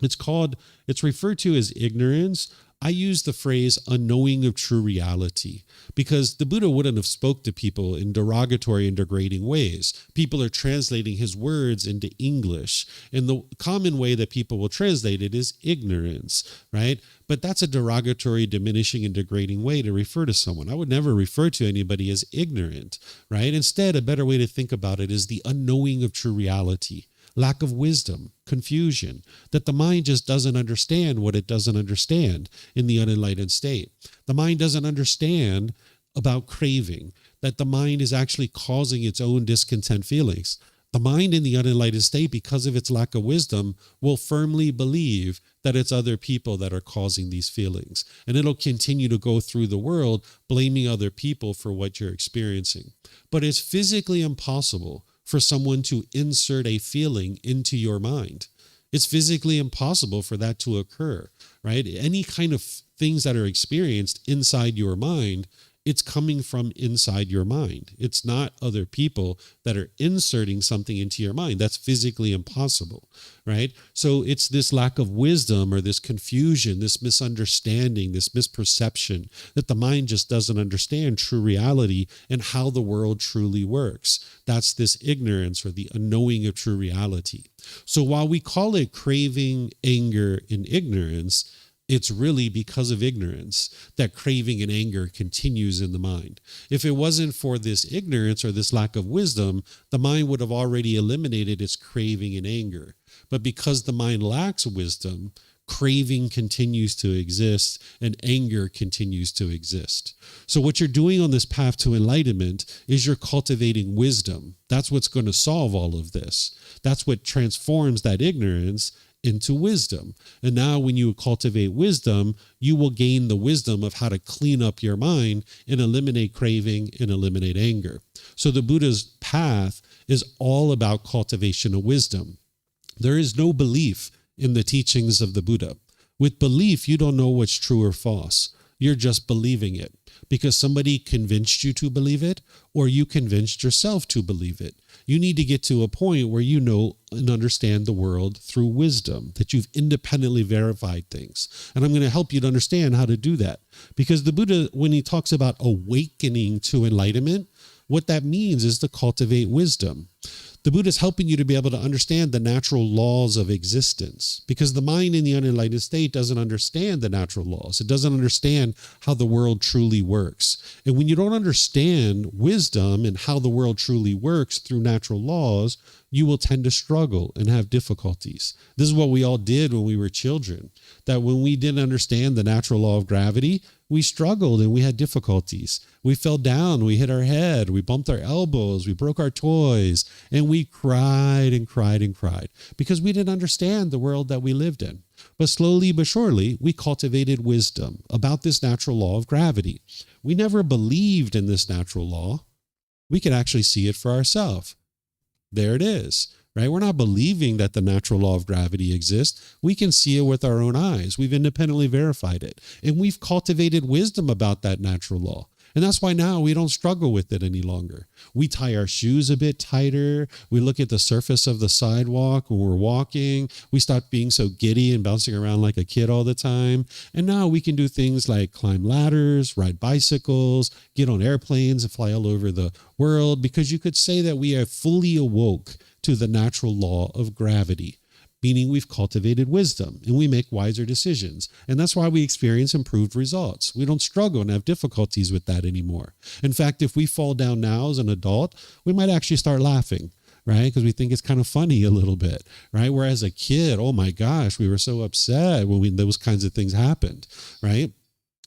It's referred to as ignorance. I use the phrase unknowing of true reality, because the Buddha wouldn't have spoke to people in derogatory and degrading ways. People are translating his words into English, and the common way that people will translate it is ignorance, right? But that's a derogatory, diminishing, and degrading way to refer to someone. I would never refer to anybody as ignorant, right? Instead, a better way to think about it is the unknowing of true reality. Lack of wisdom, confusion, that the mind just doesn't understand what it doesn't understand in the unenlightened state. The mind doesn't understand about craving, that the mind is actually causing its own discontent feelings. The mind in the unenlightened state, because of its lack of wisdom, will firmly believe that it's other people that are causing these feelings. And it'll continue to go through the world blaming other people for what you're experiencing. But it's physically impossible for someone to insert a feeling into your mind. It's physically impossible for that to occur, right? Any kind of things that are experienced inside your mind, it's coming from inside your mind. It's not other people that are inserting something into your mind. That's physically impossible, right? So it's this lack of wisdom, or this confusion, this misunderstanding, this misperception, that the mind just doesn't understand true reality and how the world truly works. That's this ignorance, or the unknowing of true reality. So while we call it craving, anger, and ignorance, it's really because of ignorance that craving and anger continues in the mind. If it wasn't for this ignorance or this lack of wisdom, the mind would have already eliminated its craving and anger. But because the mind lacks wisdom, craving continues to exist and anger continues to exist. So what you're doing on this path to enlightenment is you're cultivating wisdom. That's what's going to solve all of this. That's what transforms that ignorance into wisdom. And now when you cultivate wisdom, you will gain the wisdom of how to clean up your mind and eliminate craving and eliminate anger. So the Buddha's path is all about cultivation of wisdom. There is no belief in the teachings of the Buddha. With belief, you don't know what's true or false. You're just believing it because somebody convinced you to believe it, or you convinced yourself to believe it. You need to get to a point where you know and understand the world through wisdom, that you've independently verified things. And I'm going to help you to understand how to do that. Because the Buddha, when he talks about awakening to enlightenment, what that means is to cultivate wisdom. The Buddha is helping you to be able to understand the natural laws of existence, because the mind in the unenlightened state doesn't understand the natural laws. It doesn't understand how the world truly works. And when you don't understand wisdom and how the world truly works through natural laws, you will tend to struggle and have difficulties. This is what we all did when we were children, that when we didn't understand the natural law of gravity, we struggled and we had difficulties. We fell down, we hit our head, we bumped our elbows, we broke our toys, and we cried and cried and cried because we didn't understand the world that we lived in. But slowly but surely, we cultivated wisdom about this natural law of gravity. We never believed in this natural law. We could actually see it for ourselves. There it is. Right? We're not believing that the natural law of gravity exists. We can see it with our own eyes. We've independently verified it. And we've cultivated wisdom about that natural law. And that's why now we don't struggle with it any longer. We tie our shoes a bit tighter. We look at the surface of the sidewalk when we're walking. We stop being so giddy and bouncing around like a kid all the time. And now we can do things like climb ladders, ride bicycles, get on airplanes and fly all over the world, because you could say that we are fully awoke to the natural law of gravity, meaning we've cultivated wisdom and we make wiser decisions. And that's why we experience improved results. We don't struggle and have difficulties with that anymore. In fact, if we fall down now as an adult, we might actually start laughing, right? Because we think it's kind of funny a little bit, right? Whereas a kid, oh my gosh, we were so upset when those kinds of things happened, right?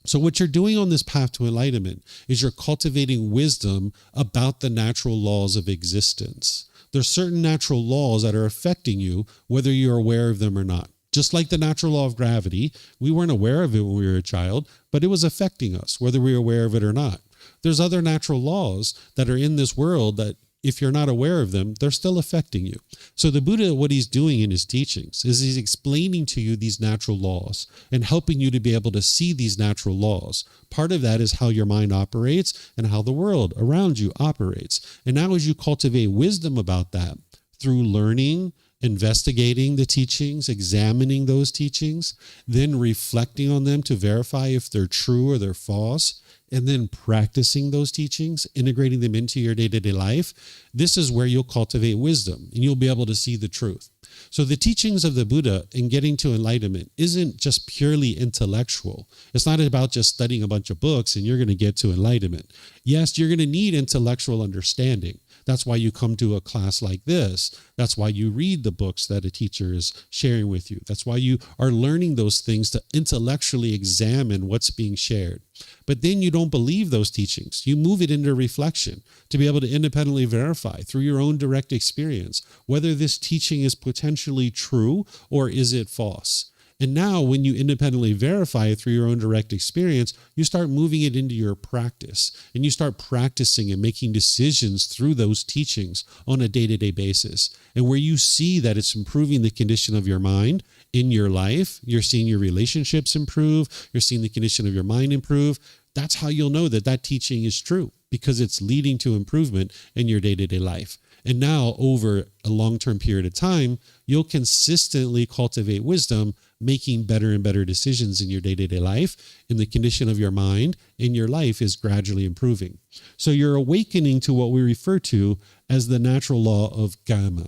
So what you're doing on this path to enlightenment is you're cultivating wisdom about the natural laws of existence. There's certain natural laws that are affecting you, whether you're aware of them or not. Just like the natural law of gravity, we weren't aware of it when we were a child, but it was affecting us, whether we were aware of it or not. There's other natural laws that are in this world that, if you're not aware of them, they're still affecting you. So the Buddha, what he's doing in his teachings is he's explaining to you these natural laws and helping you to be able to see these natural laws. Part of that is how your mind operates and how the world around you operates. And now as you cultivate wisdom about that through learning, investigating the teachings, examining those teachings, then reflecting on them to verify if they're true or they're false, and then practicing those teachings, integrating them into your day-to-day life, this is where you'll cultivate wisdom and you'll be able to see the truth. So the teachings of the Buddha in getting to enlightenment isn't just purely intellectual. It's not about just studying a bunch of books and you're going to get to enlightenment. Yes, you're going to need intellectual understanding. That's why you come to a class like this. That's why you read the books that a teacher is sharing with you. That's why you are learning those things to intellectually examine what's being shared. But then you don't believe those teachings. You move it into reflection to be able to independently verify through your own direct experience whether this teaching is potentially true or is it false. And now when you independently verify it through your own direct experience, you start moving it into your practice and you start practicing and making decisions through those teachings on a day-to-day basis. And where you see that it's improving the condition of your mind in your life, you're seeing your relationships improve, you're seeing the condition of your mind improve, that's how you'll know that that teaching is true, because it's leading to improvement in your day-to-day life. And now over a long-term period of time, you'll consistently cultivate wisdom, making better and better decisions in your day-to-day life, and the condition of your mind in your life is gradually improving. So you're awakening to what we refer to as the natural law of Gama.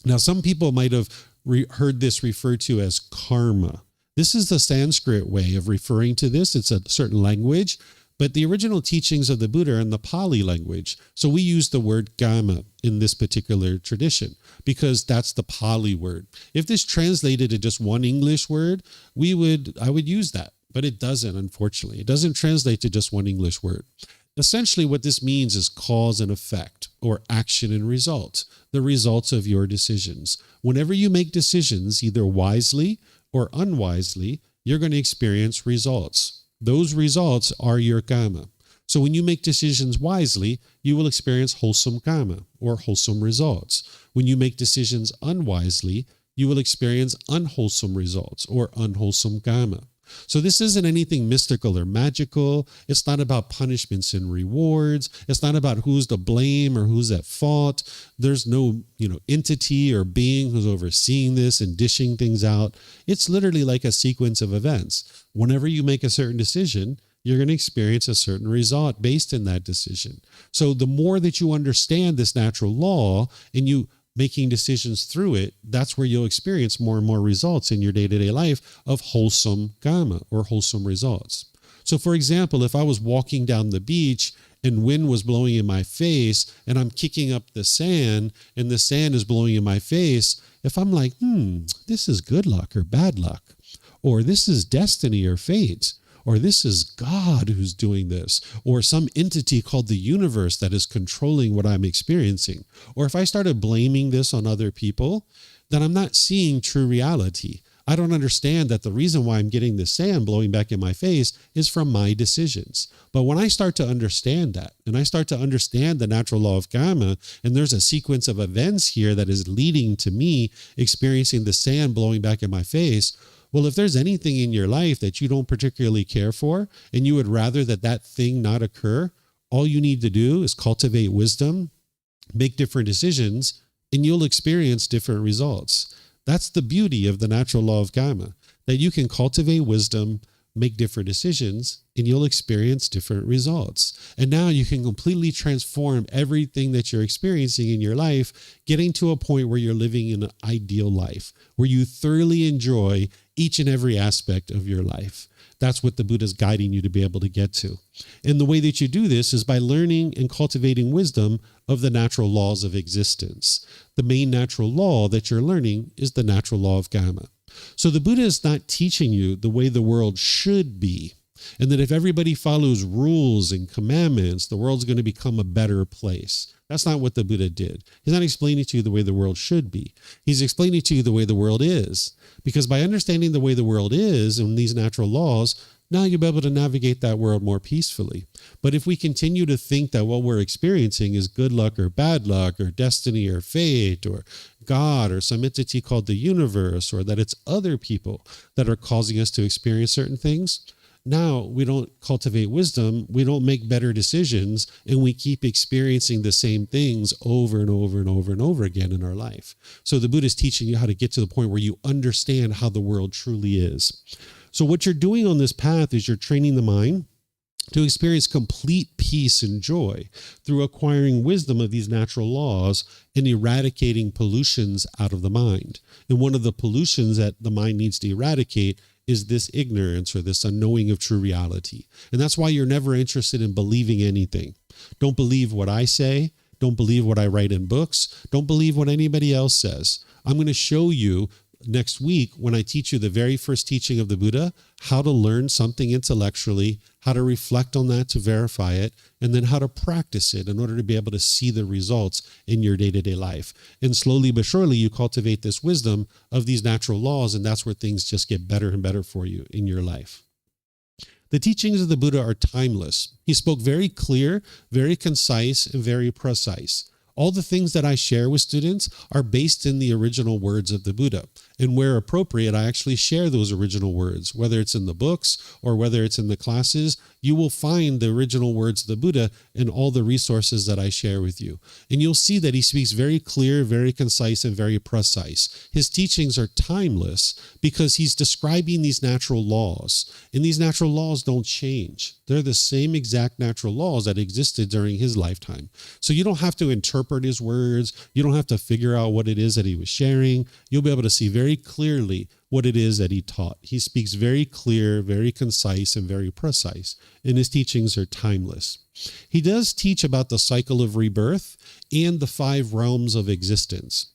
Now, some people might have heard this referred to as karma. This is the Sanskrit way of referring to this. It's a certain language, but the original teachings of the Buddha are in the Pali language. So we use the word Gama in this particular tradition because that's the Pali word. If this translated to just one English word, I would use that, but it doesn't, unfortunately. It doesn't translate to just one English word. Essentially, what this means is cause and effect, or action and result, the results of your decisions. Whenever you make decisions, either wisely or unwisely, you're going to experience results. Those results are your karma. So when you make decisions wisely, you will experience wholesome karma, or wholesome results. When you make decisions unwisely, you will experience unwholesome results, or unwholesome karma. So this isn't anything mystical or magical. It's not about punishments and rewards. It's not about who's to blame or who's at fault. There's no, entity or being who's overseeing this and dishing things out. It's literally like a sequence of events. Whenever you make a certain decision, you're going to experience a certain result based in that decision. So the more that you understand this natural law and you making decisions through it, that's where you'll experience more and more results in your day-to-day life of wholesome karma, or wholesome results. So for example, if I was walking down the beach and wind was blowing in my face and I'm kicking up the sand and the sand is blowing in my face, if I'm like, this is good luck or bad luck, or this is destiny or fate, or this is God who's doing this, or some entity called the universe that is controlling what I'm experiencing. Or if I started blaming this on other people, then I'm not seeing true reality. I don't understand that the reason why I'm getting the sand blowing back in my face is from my decisions. But when I start to understand that, and I start to understand the natural law of karma, and there's a sequence of events here that is leading to me experiencing the sand blowing back in my face, well, if there's anything in your life that you don't particularly care for, and you would rather that that thing not occur, all you need to do is cultivate wisdom, make different decisions, and you'll experience different results. That's the beauty of the natural law of karma, that you can cultivate wisdom, make different decisions, and you'll experience different results. And now you can completely transform everything that you're experiencing in your life, getting to a point where you're living an ideal life, where you thoroughly enjoy each and every aspect of your life. That's what the Buddha is guiding you to be able to get to. And the way that you do this is by learning and cultivating wisdom of the natural laws of existence. The main natural law that you're learning is the natural law of karma. So the Buddha is not teaching you the way the world should be, and that if everybody follows rules and commandments, the world's going to become a better place. That's not what the Buddha did. He's not explaining to you the way the world should be. He's explaining to you the way the world is. Because by understanding the way the world is and these natural laws, now you'll be able to navigate that world more peacefully. But if we continue to think that what we're experiencing is good luck or bad luck or destiny or fate or God or some entity called the universe, or that it's other people that are causing us to experience certain things, now we don't cultivate wisdom, we don't make better decisions, and we keep experiencing the same things over and over and over and over again in our life. So the Buddha is teaching you how to get to the point where you understand how the world truly is. So what you're doing on this path is you're training the mind to experience complete peace and joy through acquiring wisdom of these natural laws and eradicating pollutions out of the mind. And one of the pollutions that the mind needs to eradicate is this ignorance or this unknowing of true reality. And that's why you're never interested in believing anything. Don't believe what I say. Don't believe what I write in books. Don't believe what anybody else says. I'm going to show you next week, when I teach you the very first teaching of the Buddha, how to learn something intellectually, how to reflect on that to verify it, and then how to practice it in order to be able to see the results in your day-to-day life. And slowly but surely, you cultivate this wisdom of these natural laws, and that's where things just get better and better for you in your life. The teachings of the Buddha are timeless. He spoke very clear, very concise, and very precise. All the things that I share with students are based in the original words of the Buddha. And where appropriate, I actually share those original words, whether it's in the books or whether it's in the classes. You will find the original words of the Buddha in all the resources that I share with you. And you'll see that he speaks very clear, very concise, and very precise. His teachings are timeless because he's describing these natural laws. And these natural laws don't change. They're the same exact natural laws that existed during his lifetime. So you don't have to interpret his words. You don't have to figure out what it is that he was sharing. You'll be able to see very clearly what it is that he taught. He speaks very clear, very concise, and very precise, and his teachings are timeless. He does teach about the cycle of rebirth and the 5 realms of existence.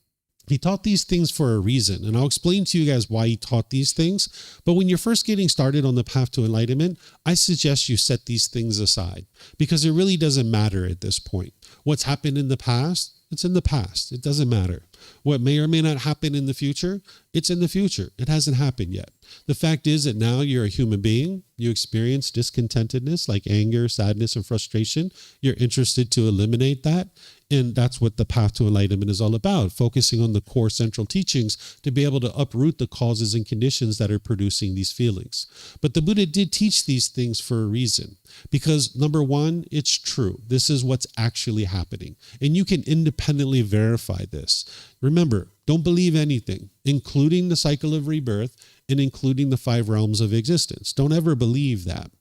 He taught these things for a reason, and I'll explain to you guys why he taught these things. But when you're first getting started on the path to enlightenment, I suggest you set these things aside because it really doesn't matter at this point. What's happened in the past, it's in the past. It doesn't matter. What may or may not happen in the future, it's in the future. It hasn't happened yet. The fact is that now you're a human being. You experience discontentedness like anger, sadness, and frustration. You're interested to eliminate that. And that's what the path to enlightenment is all about, focusing on the core central teachings to be able to uproot the causes and conditions that are producing these feelings. But the Buddha did teach these things for a reason, because number one, it's true. This is what's actually happening. And you can independently verify this. Remember, don't believe anything, including the cycle of rebirth and including the 5 realms of existence. Don't ever believe that.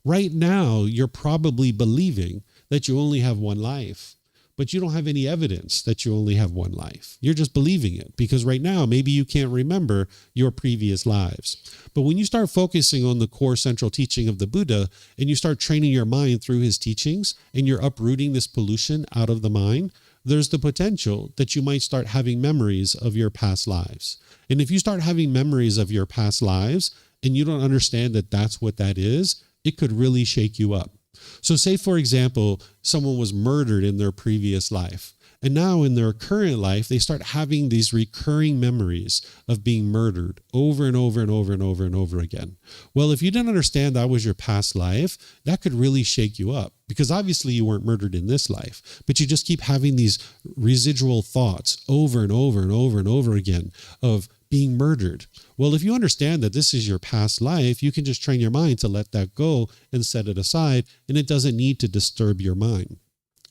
Right now, you're probably believing that you only have one life. But you don't have any evidence that you only have one life. You're just believing it because right now, maybe you can't remember your previous lives. But when you start focusing on the core central teaching of the Buddha and you start training your mind through his teachings and you're uprooting this pollution out of the mind, there's the potential that you might start having memories of your past lives. And if you start having memories of your past lives, and you don't understand that that's what that is, it could really shake you up. So say, for example, someone was murdered in their previous life. And now in their current life, they start having these recurring memories of being murdered over and over and over and over and over again. Well, if you didn't understand that was your past life, that could really shake you up, because obviously you weren't murdered in this life, but you just keep having these residual thoughts over and over and over and over again of being murdered. Well, if you understand that this is your past life, you can just train your mind to let that go and set it aside, and it doesn't need to disturb your mind.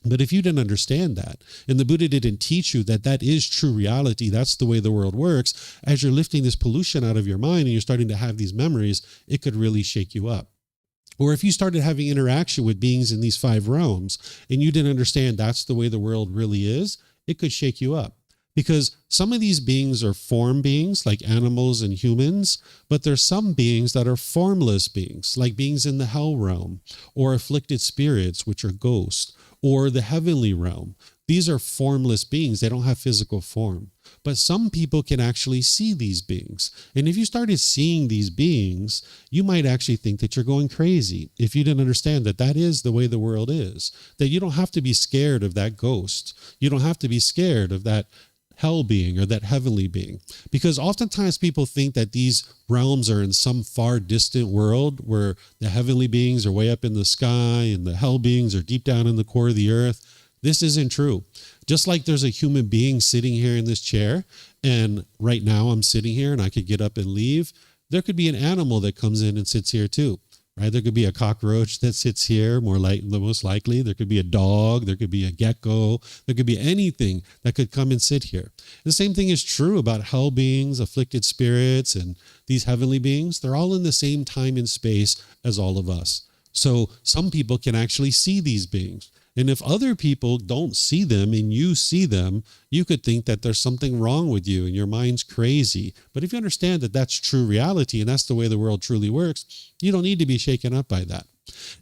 But if you didn't understand that, and the Buddha didn't teach you that that is true reality, that's the way the world works, as you're lifting this pollution out of your mind and you're starting to have these memories, it could really shake you up. Or if you started having interaction with beings in these 5 realms and you didn't understand that's the way the world really is, it could shake you up. Because some of these beings are form beings, like animals and humans, but there's some beings that are formless beings, like beings in the hell realm, or afflicted spirits, which are ghosts, or the heavenly realm. These are formless beings. They don't have physical form. But some people can actually see these beings. And if you started seeing these beings, you might actually think that you're going crazy if you didn't understand that that is the way the world is, that you don't have to be scared of that ghost. You don't have to be scared of that hell being or that heavenly being, because oftentimes people think that these realms are in some far distant world where the heavenly beings are way up in the sky and the hell beings are deep down in the core of the earth. This isn't true. Just like there's a human being sitting here in this chair, and right now I'm sitting here and I could get up and leave, there could be an animal that comes in and sits here too. Right? There could be a cockroach that sits here, most likely. There could be a dog. There could be a gecko. There could be anything that could come and sit here. The same thing is true about hell beings, afflicted spirits, and these heavenly beings. They're all in the same time and space as all of us. So some people can actually see these beings. And if other people don't see them and you see them, you could think that there's something wrong with you and your mind's crazy. But if you understand that that's true reality and that's the way the world truly works, you don't need to be shaken up by that.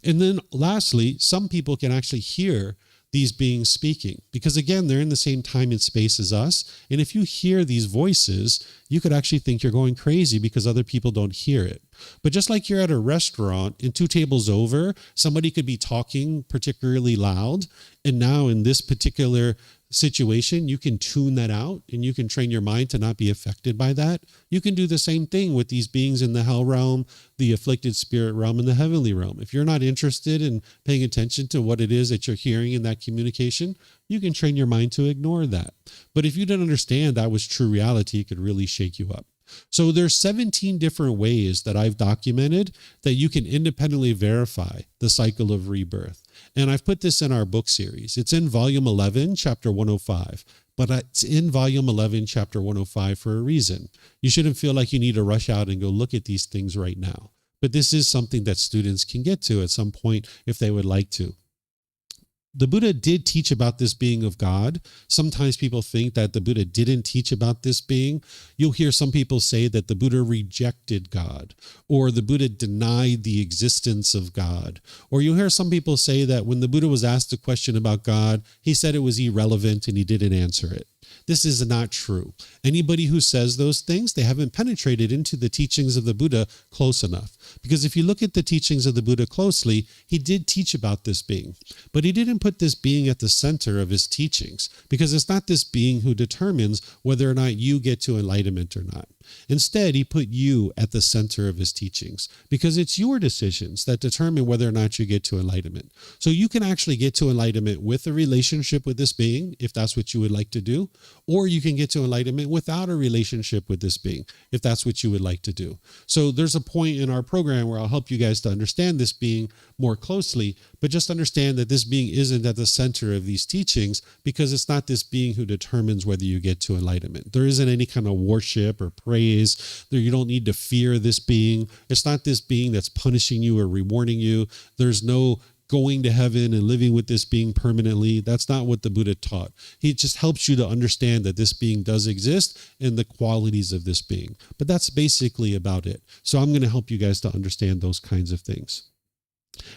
And then lastly, some people can actually hear these beings speaking, because again, they're in the same time and space as us. And if you hear these voices, you could actually think you're going crazy because other people don't hear it. But just like you're at a restaurant and 2 tables over, somebody could be talking particularly loud. And now in this particular situation, you can tune that out and you can train your mind to not be affected by that. You can do the same thing with these beings in the hell realm, the afflicted spirit realm, and the heavenly realm. If you're not interested in paying attention to what it is that you're hearing in that communication, you can train your mind to ignore that. But if you didn't understand that was true reality, it could really shake you up. So there's 17 different ways that I've documented that you can independently verify the cycle of rebirth. And I've put this in our book series. It's in volume 11, chapter 105. But it's in volume 11, chapter 105 for a reason. You shouldn't feel like you need to rush out and go look at these things right now. But this is something that students can get to at some point if they would like to. The Buddha did teach about this being of God. Sometimes people think that the Buddha didn't teach about this being. You'll hear some people say that the Buddha rejected God, or the Buddha denied the existence of God. Or you'll hear some people say that when the Buddha was asked a question about God, he said it was irrelevant and he didn't answer it. This is not true. Anybody who says those things, they haven't penetrated into the teachings of the Buddha close enough. Because if you look at the teachings of the Buddha closely, he did teach about this being. But he didn't put this being at the center of his teachings, because it's not this being who determines whether or not you get to enlightenment or not. Instead, he put you at the center of his teachings, because it's your decisions that determine whether or not you get to enlightenment. So you can actually get to enlightenment with a relationship with this being, if that's what you would like to do, or you can get to enlightenment without a relationship with this being, if that's what you would like to do. So there's a point in our program where I'll help you guys to understand this being more closely, but just understand that this being isn't at the center of these teachings, because it's not this being who determines whether you get to enlightenment. There isn't any kind of worship or praise. You don't need to fear this being. It's not this being that's punishing you or rewarding you. There's no going to heaven and living with this being permanently. That's not what the Buddha taught. He just helps you to understand that this being does exist and the qualities of this being. But that's basically about it. So I'm going to help you guys to understand those kinds of things.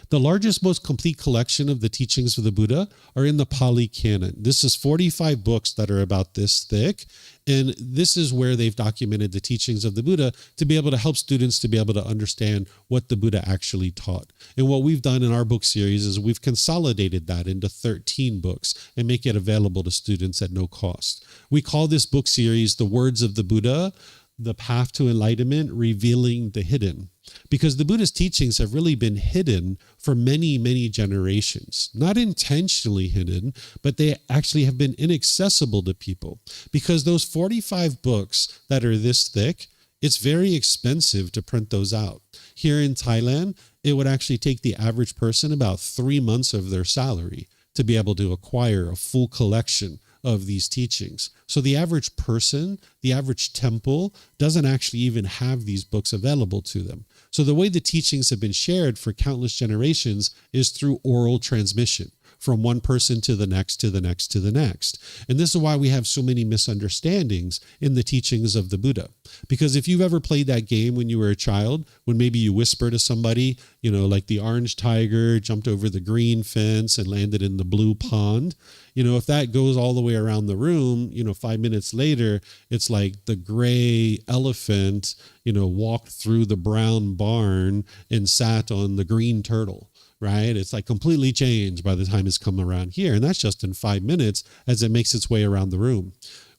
The largest, most complete collection of the teachings of the Buddha are in the Pali Canon. This is 45 books that are about this thick, and this is where they've documented the teachings of the Buddha to be able to help students to be able to understand what the Buddha actually taught. And what we've done in our book series is we've consolidated that into 13 books and make it available to students at no cost. We call this book series The Words of the Buddha, The Path to Enlightenment, Revealing the Hidden. Because the Buddha's teachings have really been hidden for many, many generations. Not intentionally hidden, but they actually have been inaccessible to people. Because those 45 books that are this thick, it's very expensive to print those out. Here in Thailand, it would actually take the average person about 3 months of their salary to be able to acquire a full collection of these teachings. So the average person, the average temple, doesn't actually even have these books available to them. So the way the teachings have been shared for countless generations is through oral transmission, from one person to the next, to the next, to the next. And this is why we have so many misunderstandings in the teachings of the Buddha. Because if you've ever played that game when you were a child, when maybe you whisper to somebody, you know, like the orange tiger jumped over the green fence and landed in the blue pond, you know, if that goes all the way around the room, you know, 5 minutes later, it's like the gray elephant, you know, walked through the brown barn and sat on the green turtle. Right? It's like completely changed by the time it's come around here. And that's just in 5 minutes as it makes its way around the room.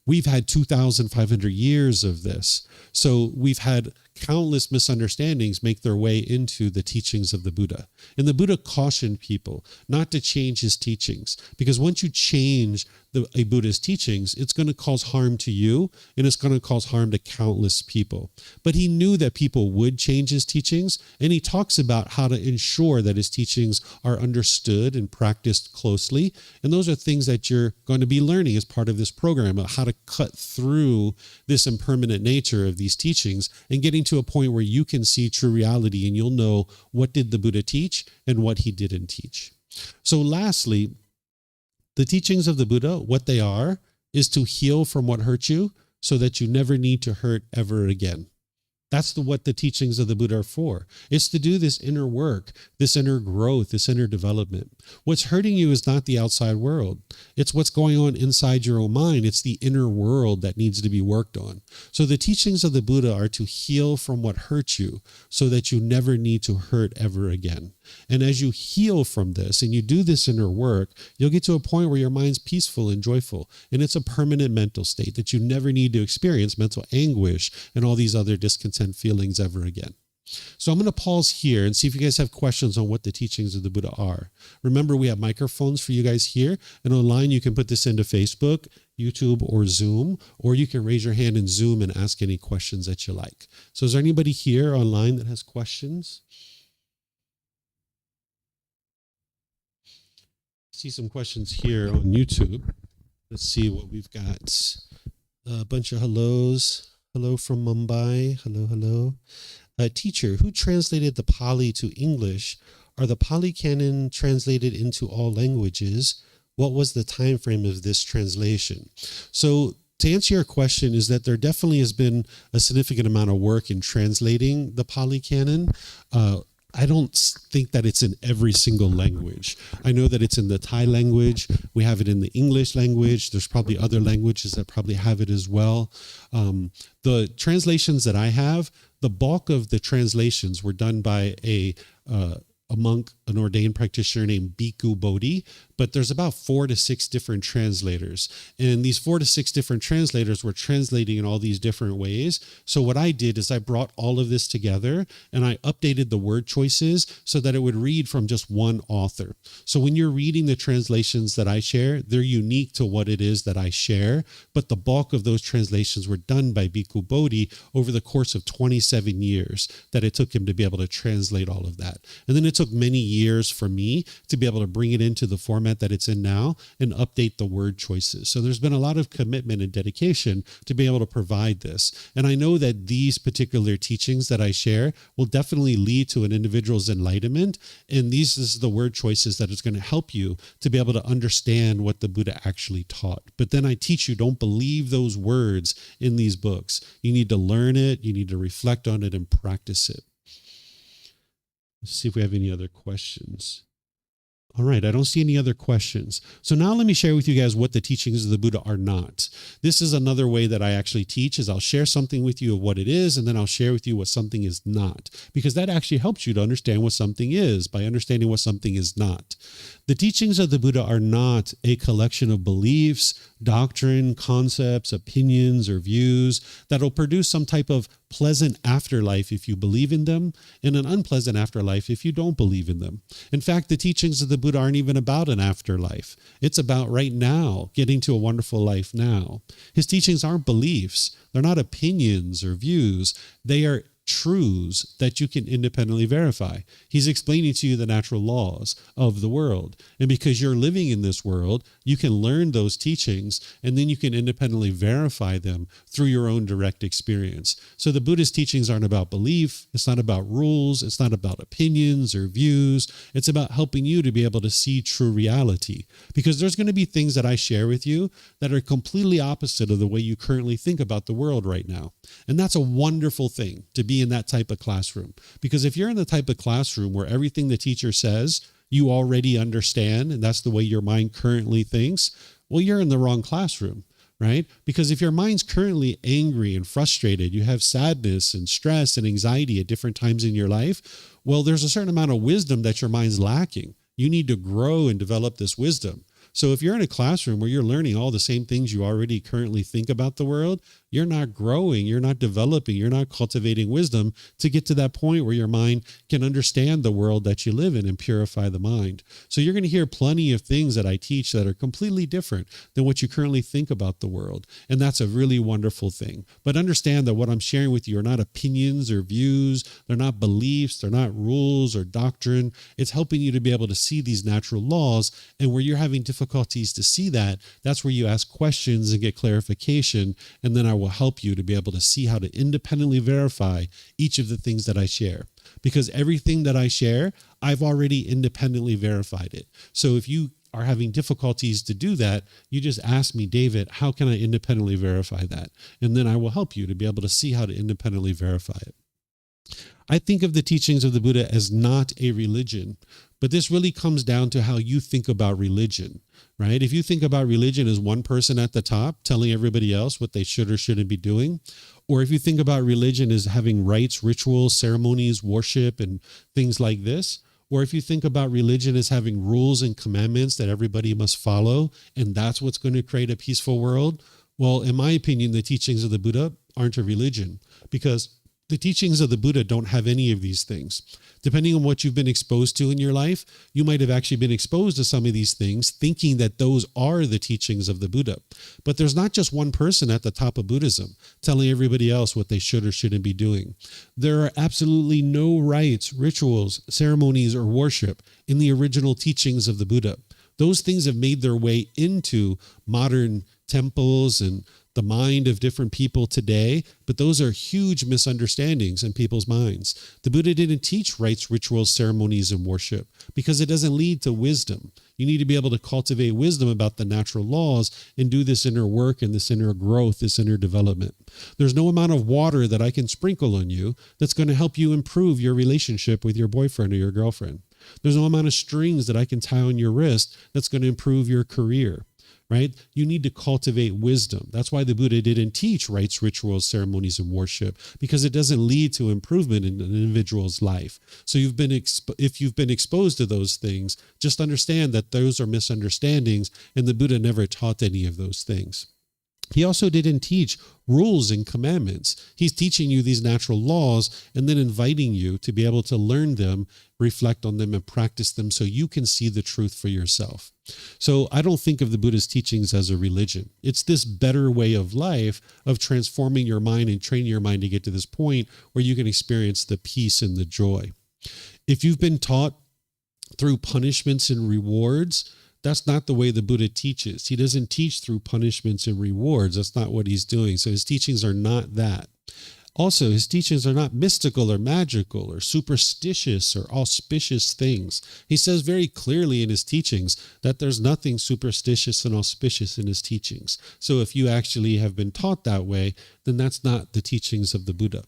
We've had 2,500 years of this. So we've had countless misunderstandings make their way into the teachings of the Buddha. And the Buddha cautioned people not to change his teachings, because once you change a Buddha's teachings, it's going to cause harm to you, and it's going to cause harm to countless people. But he knew that people would change his teachings, and he talks about how to ensure that his teachings are understood and practiced closely. And those are things that you're going to be learning as part of this program, about how to cut through this impermanent nature of these teachings and getting to a point where you can see true reality and you'll know what did the Buddha teach and what he didn't teach. So lastly, the teachings of the Buddha, what they are, is to heal from what hurt you so that you never need to hurt ever again. That's what the teachings of the Buddha are for. It's to do this inner work, this inner growth, this inner development. What's hurting you is not the outside world. It's what's going on inside your own mind. It's the inner world that needs to be worked on. So the teachings of the Buddha are to heal from what hurt you so that you never need to hurt ever again. And as you heal from this and you do this inner work, you'll get to a point where your mind's peaceful and joyful. And it's a permanent mental state that you never need to experience mental anguish and all these other discontent feelings ever again. So I'm going to pause here and see if you guys have questions on what the teachings of the Buddha are. Remember, we have microphones for you guys here, and online you can put this into Facebook, YouTube, or Zoom, or you can raise your hand in Zoom and ask any questions that you like. So is there anybody here online that has questions? See some questions here on YouTube. Let's see what we've got. A bunch of hellos. Hello from Mumbai. Hello, hello. Teacher, who translated the Pali to English? Are the Pali Canon translated into all languages? What was the time frame of this translation? So to answer your question is that there definitely has been a significant amount of work in translating the Pali Canon. I don't think that it's in every single language. I know that it's in the Thai language. We have it in the English language. There's probably other languages that probably have it as well. The translations that I have, the bulk of the translations were done by a monk, an ordained practitioner named Bhikkhu Bodhi, but there's about 4 to 6 different translators. And these 4 to 6 different translators were translating in all these different ways. So what I did is I brought all of this together and I updated the word choices so that it would read from just one author. So when you're reading the translations that I share, they're unique to what it is that I share, but the bulk of those translations were done by Bhikkhu Bodhi over the course of 27 years that it took him to be able to translate all of that. And then it took many years for me to be able to bring it into the format that it's in now and update the word choices. So there's been a lot of commitment and dedication to be able to provide this. And I know that these particular teachings that I share will definitely lead to an individual's enlightenment. And this is the word choices that is going to help you to be able to understand what the Buddha actually taught. But then I teach you, don't believe those words in these books. You need to learn it. You need to reflect on it and practice it. Let's see if we have any other questions. All right, I don't see any other questions. So now let me share with you guys what the teachings of the Buddha are not. This is another way that I actually teach, is I'll share something with you of what it is, and then I'll share with you what something is not, because that actually helps you to understand what something is by understanding what something is not. The teachings of the Buddha are not a collection of beliefs, doctrine, concepts, opinions, or views that'll produce some type of pleasant afterlife if you believe in them, and an unpleasant afterlife if you don't believe in them. In fact, the teachings of the Buddha aren't even about an afterlife. It's about right now, getting to a wonderful life now. His teachings aren't beliefs. They're not opinions or views. They are truths that you can independently verify. He's explaining to you the natural laws of the world. And because you're living in this world, you can learn those teachings, and then you can independently verify them through your own direct experience. So the Buddhist teachings aren't about belief. It's not about rules. It's not about opinions or views. It's about helping you to be able to see true reality. Because there's going to be things that I share with you that are completely opposite of the way you currently think about the world right now. And that's a wonderful thing, to be in that type of classroom. Because if you're in the type of classroom where everything the teacher says you already understand, and that's the way your mind currently thinks, well, you're in the wrong classroom, right? Because if your mind's currently angry and frustrated, you have sadness and stress and anxiety at different times in your life, well, there's a certain amount of wisdom that your mind's lacking. You need to grow and develop this wisdom. So if you're in a classroom where you're learning all the same things you already currently think about the world, you're not growing, you're not developing, you're not cultivating wisdom to get to that point where your mind can understand the world that you live in and purify the mind. So you're going to hear plenty of things that I teach that are completely different than what you currently think about the world. And that's a really wonderful thing. But understand that what I'm sharing with you are not opinions or views. They're not beliefs. They're not rules or doctrine. It's helping you to be able to see these natural laws. And where you're having difficulties to see that, that's where you ask questions and get clarification. And then I will help you to be able to see how to independently verify each of the things that I share. Because everything that I share, I've already independently verified it. So if you are having difficulties to do that, you just ask me, David, how can I independently verify that? And then I will help you to be able to see how to independently verify it. I think of the teachings of the Buddha as not a religion, but this really comes down to how you think about religion, right? If you think about religion as one person at the top telling everybody else what they should or shouldn't be doing, or if you think about religion as having rites, rituals, ceremonies, worship, and things like this, or if you think about religion as having rules and commandments that everybody must follow, and that's what's going to create a peaceful world, well, in my opinion, the teachings of the Buddha aren't a religion, because the teachings of the Buddha don't have any of these things. Depending on what you've been exposed to in your life, you might have actually been exposed to some of these things thinking that those are the teachings of the Buddha. But there's not just one person at the top of Buddhism telling everybody else what they should or shouldn't be doing. There are absolutely no rites, rituals, ceremonies, or worship in the original teachings of the Buddha. Those things have made their way into modern temples and the mind of different people today, but those are huge misunderstandings in people's minds. The Buddha didn't teach rites, rituals, ceremonies, and worship because it doesn't lead to wisdom. You need to be able to cultivate wisdom about the natural laws and do this inner work and this inner growth, this inner development. There's no amount of water that I can sprinkle on you that's going to help you improve your relationship with your boyfriend or your girlfriend. There's no amount of strings that I can tie on your wrist that's going to improve your career. Right? You need to cultivate wisdom. That's why the Buddha didn't teach rites, rituals, ceremonies, and worship, because it doesn't lead to improvement in an individual's life. So if you've been exposed to those things, just understand that those are misunderstandings, and the Buddha never taught any of those things. He also didn't teach rules and commandments. He's teaching you these natural laws and then inviting you to be able to learn them, reflect on them, and practice them so you can see the truth for yourself. So I don't think of the Buddha's teachings as a religion. It's this better way of life of transforming your mind and training your mind to get to this point where you can experience the peace and the joy. If you've been taught through punishments and rewards, that's not the way the Buddha teaches. He doesn't teach through punishments and rewards. That's not what he's doing. So his teachings are not that. Also, his teachings are not mystical or magical or superstitious or auspicious things. He says very clearly in his teachings that there's nothing superstitious and auspicious in his teachings. So if you actually have been taught that way, then that's not the teachings of the Buddha.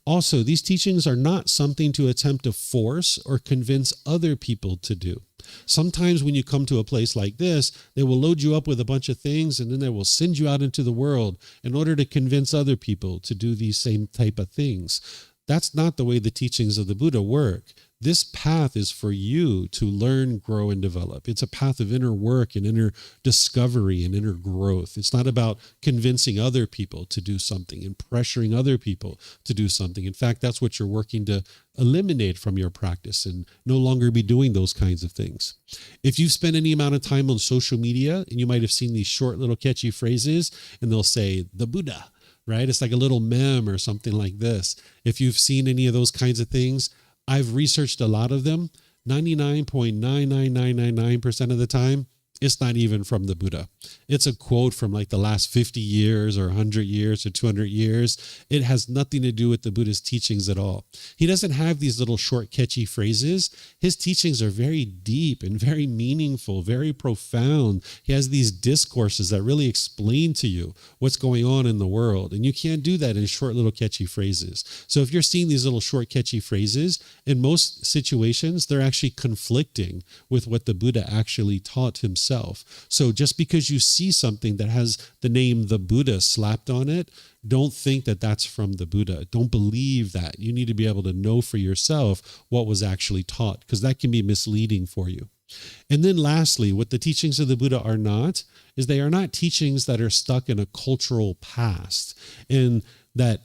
Also, these teachings are not something to attempt to force or convince other people to do. Sometimes when you come to a place like this, they will load you up with a bunch of things and then they will send you out into the world in order to convince other people to do these same type of things. That's not the way the teachings of the Buddha work. This path is for you to learn, grow, and develop. It's a path of inner work and inner discovery and inner growth. It's not about convincing other people to do something and pressuring other people to do something. In fact, that's what you're working to eliminate from your practice and no longer be doing those kinds of things. If you've spent any amount of time on social media, and you might have seen these short little catchy phrases, and they'll say, the Buddha, right? It's like a little meme or something like this. If you've seen any of those kinds of things, I've researched a lot of them. 99.99999% of the time, it's not even from the Buddha. It's a quote from like the last 50 years or 100 years or 200 years. It has nothing to do with the Buddha's teachings at all. He doesn't have these little short, catchy phrases. His teachings are very deep and very meaningful, very profound. He has these discourses that really explain to you what's going on in the world. And you can't do that in short, little, catchy phrases. So if you're seeing these little short, catchy phrases, in most situations, they're actually conflicting with what the Buddha actually taught himself. So just because you see something that has the name the Buddha slapped on it, don't think that that's from the Buddha. Don't believe that. You need to be able to know for yourself what was actually taught, because that can be misleading for you. And then lastly, what the teachings of the Buddha are not, is they are not teachings that are stuck in a cultural past and that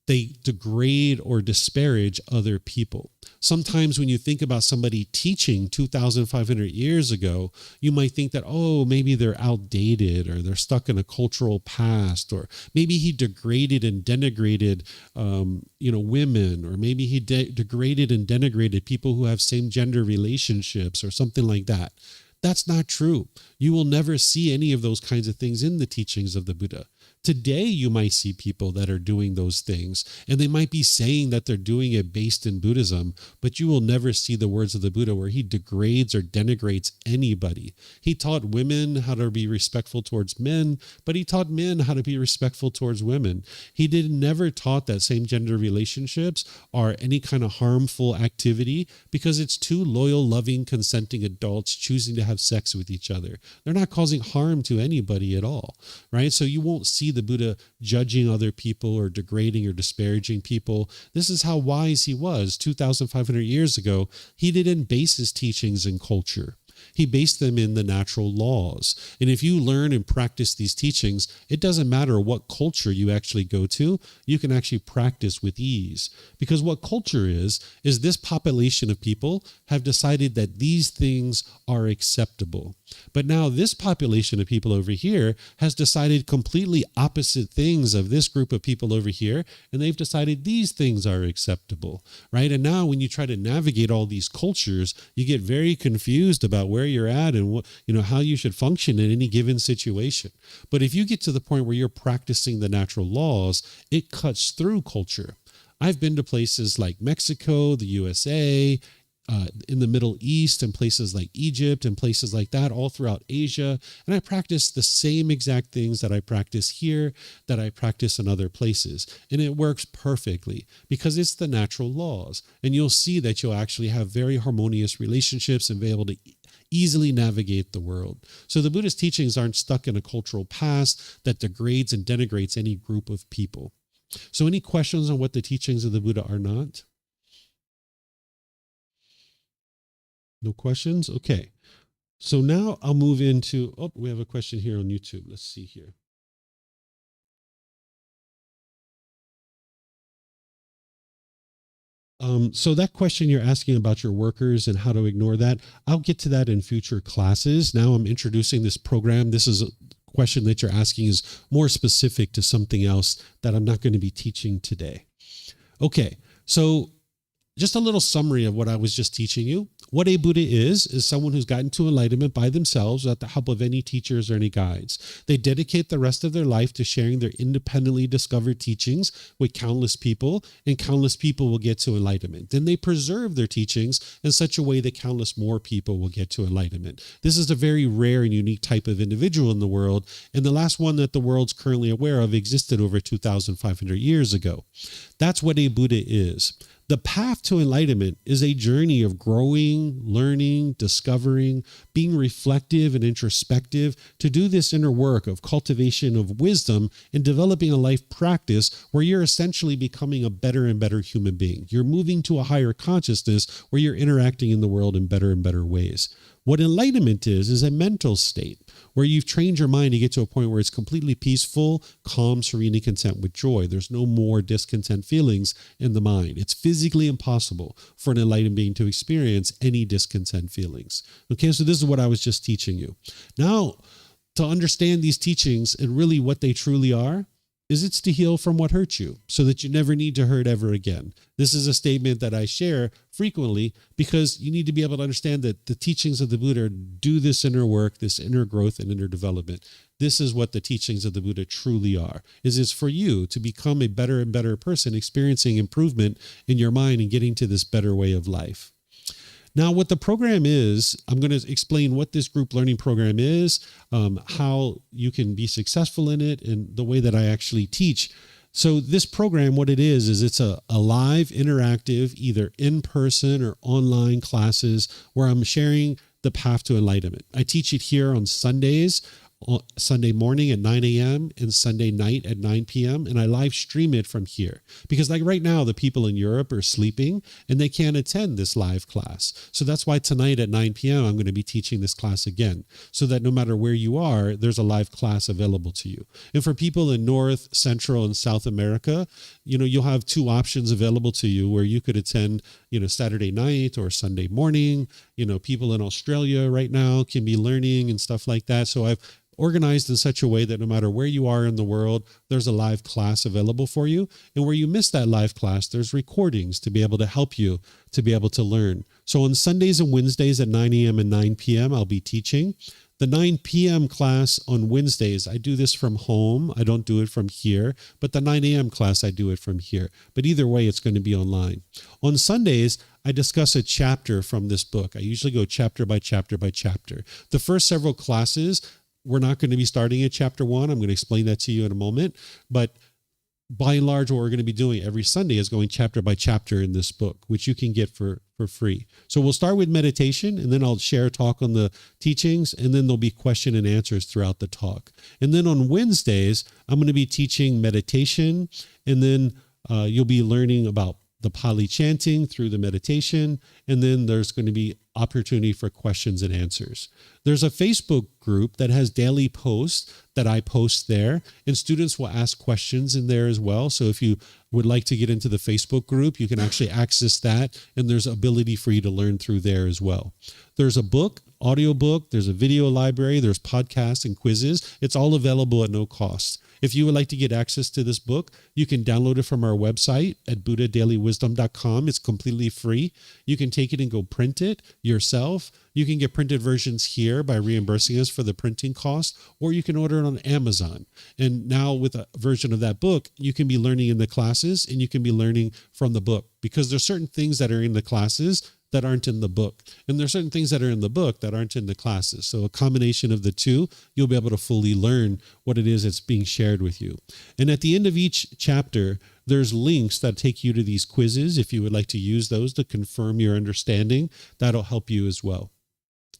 they degrade or disparage other people. Sometimes when you think about somebody teaching 2,500 years ago, you might think that, oh, maybe they're outdated or they're stuck in a cultural past, or maybe he degraded and denigrated, women, or maybe he degraded and denigrated people who have same gender relationships or something like that. That's not true. You will never see any of those kinds of things in the teachings of the Buddha. Today, you might see people that are doing those things, and they might be saying that they're doing it based in Buddhism, but you will never see the words of the Buddha where he degrades or denigrates anybody. He taught women how to be respectful towards men, but he taught men how to be respectful towards women. He never taught that same gender relationships are any kind of harmful activity, because it's two loyal, loving, consenting adults choosing to have sex with each other. They're not causing harm to anybody at all, right? So you won't see the Buddha judging other people or degrading or disparaging people. This is how wise he was 2,500 years ago. He didn't base his teachings in culture. He based them in the natural laws. And if you learn and practice these teachings, it doesn't matter what culture you actually go to, you can actually practice with ease. Because what culture is this population of people have decided that these things are acceptable. But now this population of people over here has decided completely opposite things of this group of people over here, and they've decided these things are acceptable, right? And now when you try to navigate all these cultures, you get very confused about where you're at and what, how you should function in any given situation. But if you get to the point where you're practicing the natural laws, it cuts through culture. I've been to places like Mexico, the USA, in the Middle East, and places like Egypt and places like that, all throughout Asia. And I practice the same exact things that I practice here, that I practice in other places. And it works perfectly because it's the natural laws. And you'll see that you'll actually have very harmonious relationships and be able to easily navigate the world. So the Buddhist teachings aren't stuck in a cultural past that degrades and denigrates any group of people. So any questions on what the teachings of the Buddha are not? No questions? Okay. So now I'll move into, we have a question here on YouTube. Let's see here. So that question you're asking about your workers and how to ignore that, I'll get to that in future classes. Now I'm introducing this program. This is a question that you're asking is more specific to something else that I'm not going to be teaching today. Okay, so just a little summary of what I was just teaching you. What a Buddha is someone who's gotten to enlightenment by themselves without the help of any teachers or any guides. They dedicate the rest of their life to sharing their independently discovered teachings with countless people, and countless people will get to enlightenment. Then they preserve their teachings in such a way that countless more people will get to enlightenment. This is a very rare and unique type of individual in the world, and the last one that the world's currently aware of existed over 2,500 years ago. That's what a Buddha is. The path to enlightenment is a journey of growing, learning, discovering, being reflective and introspective to do this inner work of cultivation of wisdom and developing a life practice where you're essentially becoming a better and better human being. You're moving to a higher consciousness where you're interacting in the world in better and better ways. What enlightenment is a mental state where you've trained your mind to get to a point where it's completely peaceful, calm, serene, and content with joy. There's no more discontent feelings in the mind. It's physically impossible for an enlightened being to experience any discontent feelings. Okay, so this is what I was just teaching you. Now, to understand these teachings and really what they truly are, is it's to heal from what hurt you so that you never need to hurt ever again. This is a statement that I share frequently because you need to be able to understand that the teachings of the Buddha do this inner work, this inner growth and inner development. This is what the teachings of the Buddha truly are. It's for you to become a better and better person, experiencing improvement in your mind and getting to this better way of life. Now, what the program is, I'm going to explain what this group learning program is, how you can be successful in it, and the way that I actually teach. So this program, what it is it's a live, interactive, either in-person or online classes where I'm sharing the path to enlightenment. I teach it here on Sundays, Sunday morning at 9 a.m. and Sunday night at 9 p.m. And I live stream it from here because like right now, the people in Europe are sleeping and they can't attend this live class. So that's why tonight at 9 p.m. I'm going to be teaching this class again so that no matter where you are, there's a live class available to you. And for people in North, Central, and South America, you'll have two options available to you where you could attend, Saturday night or Sunday morning. People in Australia right now can be learning and stuff like that. So I've organized in such a way that no matter where you are in the world, there's a live class available for you. And where you miss that live class, there's recordings to be able to help you to be able to learn. So on Sundays and Wednesdays at 9 a.m. and 9 p.m., I'll be teaching. The 9 p.m. class on Wednesdays, I do this from home. I don't do it from here. But the 9 a.m. class, I do it from here. But either way, it's going to be online. On Sundays, I discuss a chapter from this book. I usually go chapter by chapter by chapter. The first several classes, we're not going to be starting at chapter 1. I'm going to explain that to you in a moment. But by and large, what we're going to be doing every Sunday is going chapter by chapter in this book, which you can get for free. So we'll start with meditation, and then I'll share a talk on the teachings, and then there'll be question and answers throughout the talk. And then on Wednesdays, I'm going to be teaching meditation, and then you'll be learning about the Pali chanting through the meditation, and then there's going to be opportunity for questions and answers. There's a Facebook group that has daily posts that I post there, and students will ask questions in there as well. So if you would like to get into the Facebook group, you can actually access that, and there's ability for you to learn through there as well. There's a book, audiobook, there's a video library, there's podcasts and quizzes. It's all available at no cost. If you would like to get access to this book, you can download it from our website at buddhadailywisdom.com. It's completely free. You can take it and go print it yourself. You can get printed versions here by reimbursing us for the printing cost, or you can order it on Amazon. And now with a version of that book, you can be learning in the classes and you can be learning from the book because there's certain things that are in the classes that aren't in the book. And there's certain things that are in the book that aren't in the classes. So a combination of the two, you'll be able to fully learn what it is that's being shared with you. And at the end of each chapter, there's links that take you to these quizzes. If you would like to use those to confirm your understanding, that'll help you as well.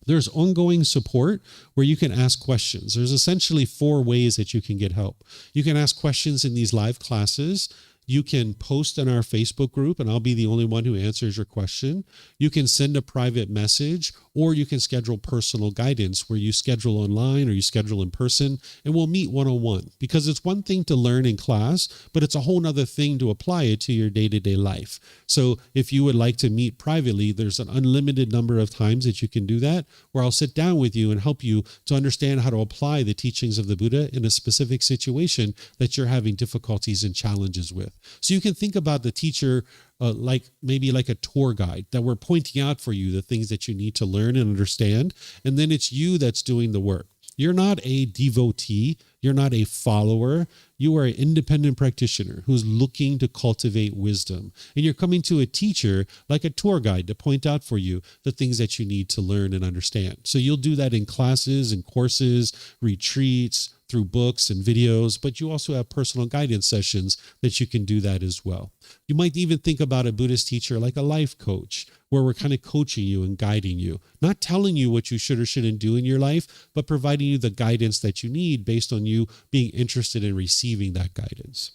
There's ongoing support where you can ask questions. There's essentially 4 ways that you can get help. You can ask questions in these live classes. You can post in our Facebook group, and I'll be the only one who answers your question. You can send a private message, or you can schedule personal guidance where you schedule online or you schedule in person, and we'll meet one-on-one. Because it's one thing to learn in class, but it's a whole other thing to apply it to your day-to-day life. So if you would like to meet privately, there's an unlimited number of times that you can do that, where I'll sit down with you and help you to understand how to apply the teachings of the Buddha in a specific situation that you're having difficulties and challenges with. with. So you can think about the teacher like maybe like a tour guide that we're pointing out for you the things that you need to learn and understand. And then it's you that's doing the work. You're not a devotee. You're not a follower. You are an independent practitioner who's looking to cultivate wisdom. And you're coming to a teacher like a tour guide to point out for you the things that you need to learn and understand. So you'll do that in classes and courses, retreats, through books and videos, but you also have personal guidance sessions that you can do that as well. You might even think about a Buddhist teacher like a life coach, where we're kind of coaching you and guiding you, not telling you what you should or shouldn't do in your life, but providing you the guidance that you need based on you being interested in receiving that guidance.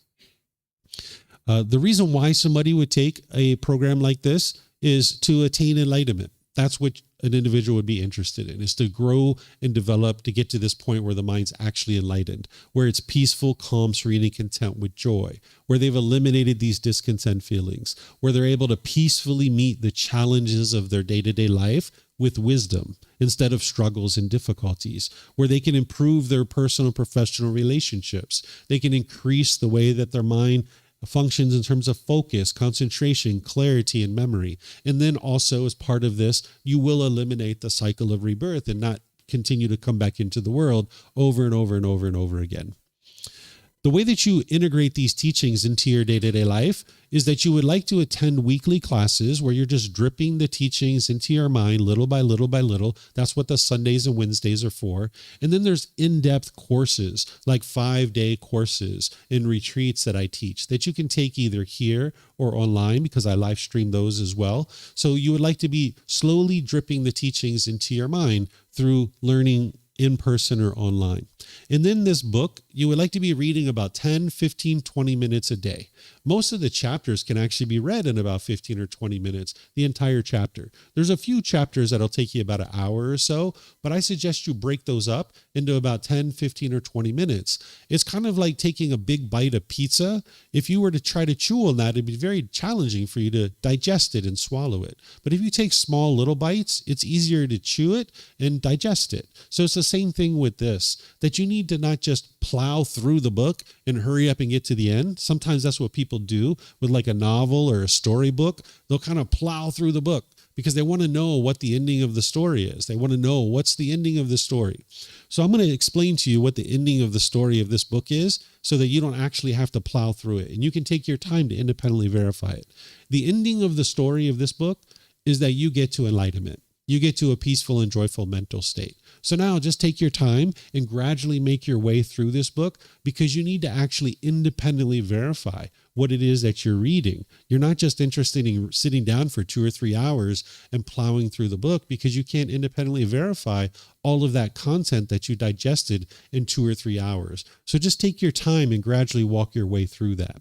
The reason why somebody would take a program like this is to attain enlightenment. That's what an individual would be interested in, is to grow and develop to get to this point where the mind's actually enlightened, where it's peaceful, calm, serene, and content with joy, where they've eliminated these discontent feelings, where they're able to peacefully meet the challenges of their day-to-day life with wisdom instead of struggles and difficulties, where they can improve their personal and professional relationships. They can increase the way that their mind functions in terms of focus, concentration, clarity, and memory. And then also as part of this, you will eliminate the cycle of rebirth and not continue to come back into the world over and over and over and over again. The way that you integrate these teachings into your day-to-day life is that you would like to attend weekly classes where you're just dripping the teachings into your mind little by little by little. That's what the Sundays and Wednesdays are for. And then there's in-depth courses, like 5-day courses and retreats that I teach that you can take either here or online, because I live stream those as well. So you would like to be slowly dripping the teachings into your mind through learning in person or online. And then this book, you would like to be reading about 10, 15, 20 minutes a day. Most of the chapters can actually be read in about 15 or 20 minutes, the entire chapter. There's a few chapters that'll take you about an hour or so, but I suggest you break those up into about 10, 15, or 20 minutes. It's kind of like taking a big bite of pizza. If you were to try to chew on that, it'd be very challenging for you to digest it and swallow it. But if you take small little bites, it's easier to chew it and digest it. So it's the same thing with this, that you need to not just plow through the book and hurry up and get to the end. Sometimes that's what people do with like a novel or a storybook. They'll kind of plow through the book because they want to know what the ending of the story is. They want to know what's the ending of the story. So I'm going to explain to you what the ending of the story of this book is so that you don't actually have to plow through it. And you can take your time to independently verify it. The ending of the story of this book is that you get to enlightenment. You get to a peaceful and joyful mental state. So now just take your time and gradually make your way through this book, because you need to actually independently verify what it is that you're reading. You're not just interested in sitting down for 2 or 3 hours and plowing through the book, because you can't independently verify all of that content that you digested in 2 or 3 hours. So just take your time and gradually walk your way through that.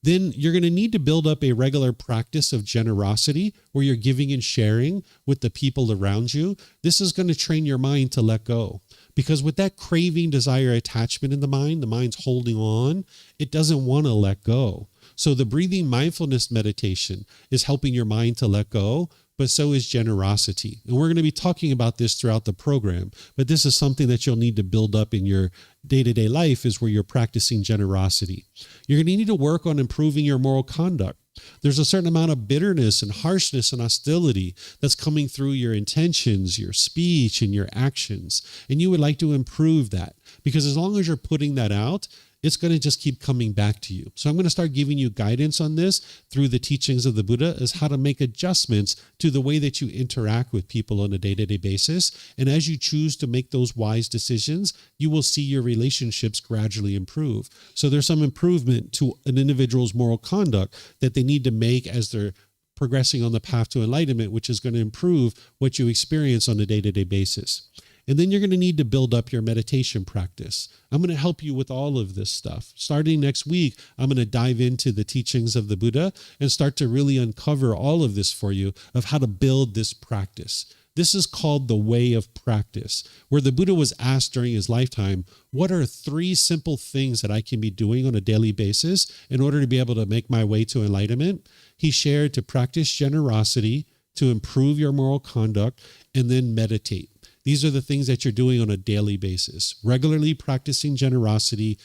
Then you're going to need to build up a regular practice of generosity where you're giving and sharing with the people around you. This is going to train your mind to let go, because with that craving, desire, attachment in the mind's holding on. It doesn't want to let go. So the breathing mindfulness meditation is helping your mind to let go, but so is generosity. And we're going to be talking about this throughout the program, but this is something that you'll need to build up in your day-to-day life, is where you're practicing generosity. You're going to need to work on improving your moral conduct. There's a certain amount of bitterness and harshness and hostility that's coming through your intentions, your speech, and your actions. And you would like to improve that, because as long as you're putting that out, it's going to just keep coming back to you. So I'm going to start giving you guidance on this through the teachings of the Buddha, as how to make adjustments to the way that you interact with people on a day-to-day basis. And as you choose to make those wise decisions, you will see your relationships gradually improve. So there's some improvement to an individual's moral conduct that they need to make as they're progressing on the path to enlightenment, which is going to improve what you experience on a day-to-day basis. And then you're going to need to build up your meditation practice. I'm going to help you with all of this stuff. Starting next week, I'm going to dive into the teachings of the Buddha and start to really uncover all of this for you of how to build this practice. This is called the way of practice, where the Buddha was asked during his lifetime, what are 3 simple things that I can be doing on a daily basis in order to be able to make my way to enlightenment? He shared to practice generosity, to improve your moral conduct, and then meditate. These are the things that you're doing on a daily basis. Regularly practicing generosity,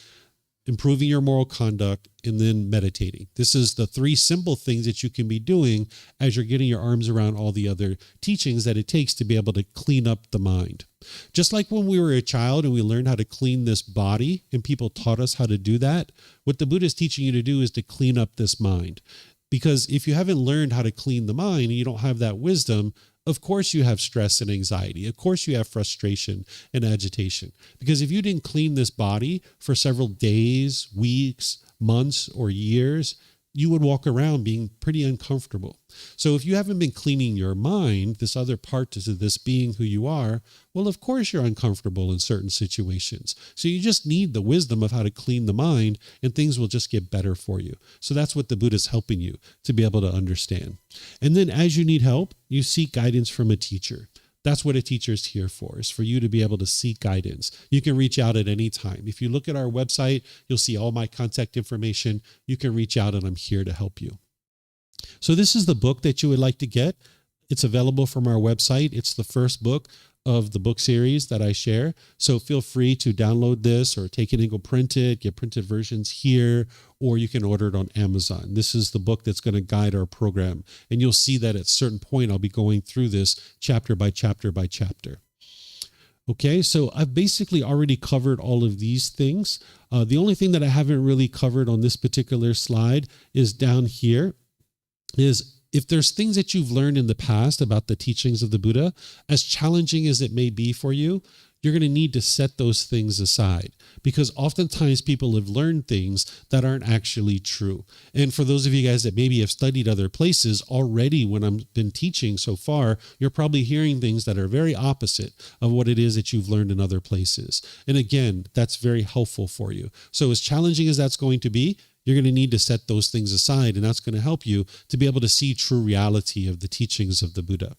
improving your moral conduct, and then meditating. This is the 3 simple things that you can be doing as you're getting your arms around all the other teachings that it takes to be able to clean up the mind. Just like when we were a child and we learned how to clean this body and people taught us how to do that, what the Buddha is teaching you to do is to clean up this mind. Because if you haven't learned how to clean the mind and you don't have that wisdom, of course you have stress and anxiety. Of course you have frustration and agitation. Because if you didn't clean this body for several days, weeks, months, or years, you would walk around being pretty uncomfortable. So if you haven't been cleaning your mind, this other part to this being who you are, well, of course you're uncomfortable in certain situations. So you just need the wisdom of how to clean the mind and things will just get better for you. So that's what the Buddha is helping you to be able to understand. And then as you need help, you seek guidance from a teacher. That's what a teacher is here for, is for you to be able to seek guidance. You can reach out at any time. If you look at our website, you'll see all my contact information. You can reach out and I'm here to help you. So this is the book that you would like to get. It's available from our website. It's the first book of the book series that I share. So feel free to download this or take it and go print it, get printed versions here, or you can order it on Amazon. This is the book that's going to guide our program. And you'll see that at a certain point, I'll be going through this chapter by chapter by chapter. Okay, so I've basically already covered all of these things. The only thing that I haven't really covered on this particular slide is down here, is if there's things that you've learned in the past about the teachings of the Buddha, as challenging as it may be for you, you're going to need to set those things aside because oftentimes people have learned things that aren't actually true. And for those of you guys that maybe have studied other places already when I've been teaching so far, you're probably hearing things that are very opposite of what it is that you've learned in other places. And again, that's very helpful for you. So as challenging as that's going to be, you're going to need to set those things aside, and that's going to help you to be able to see true reality of the teachings of the Buddha.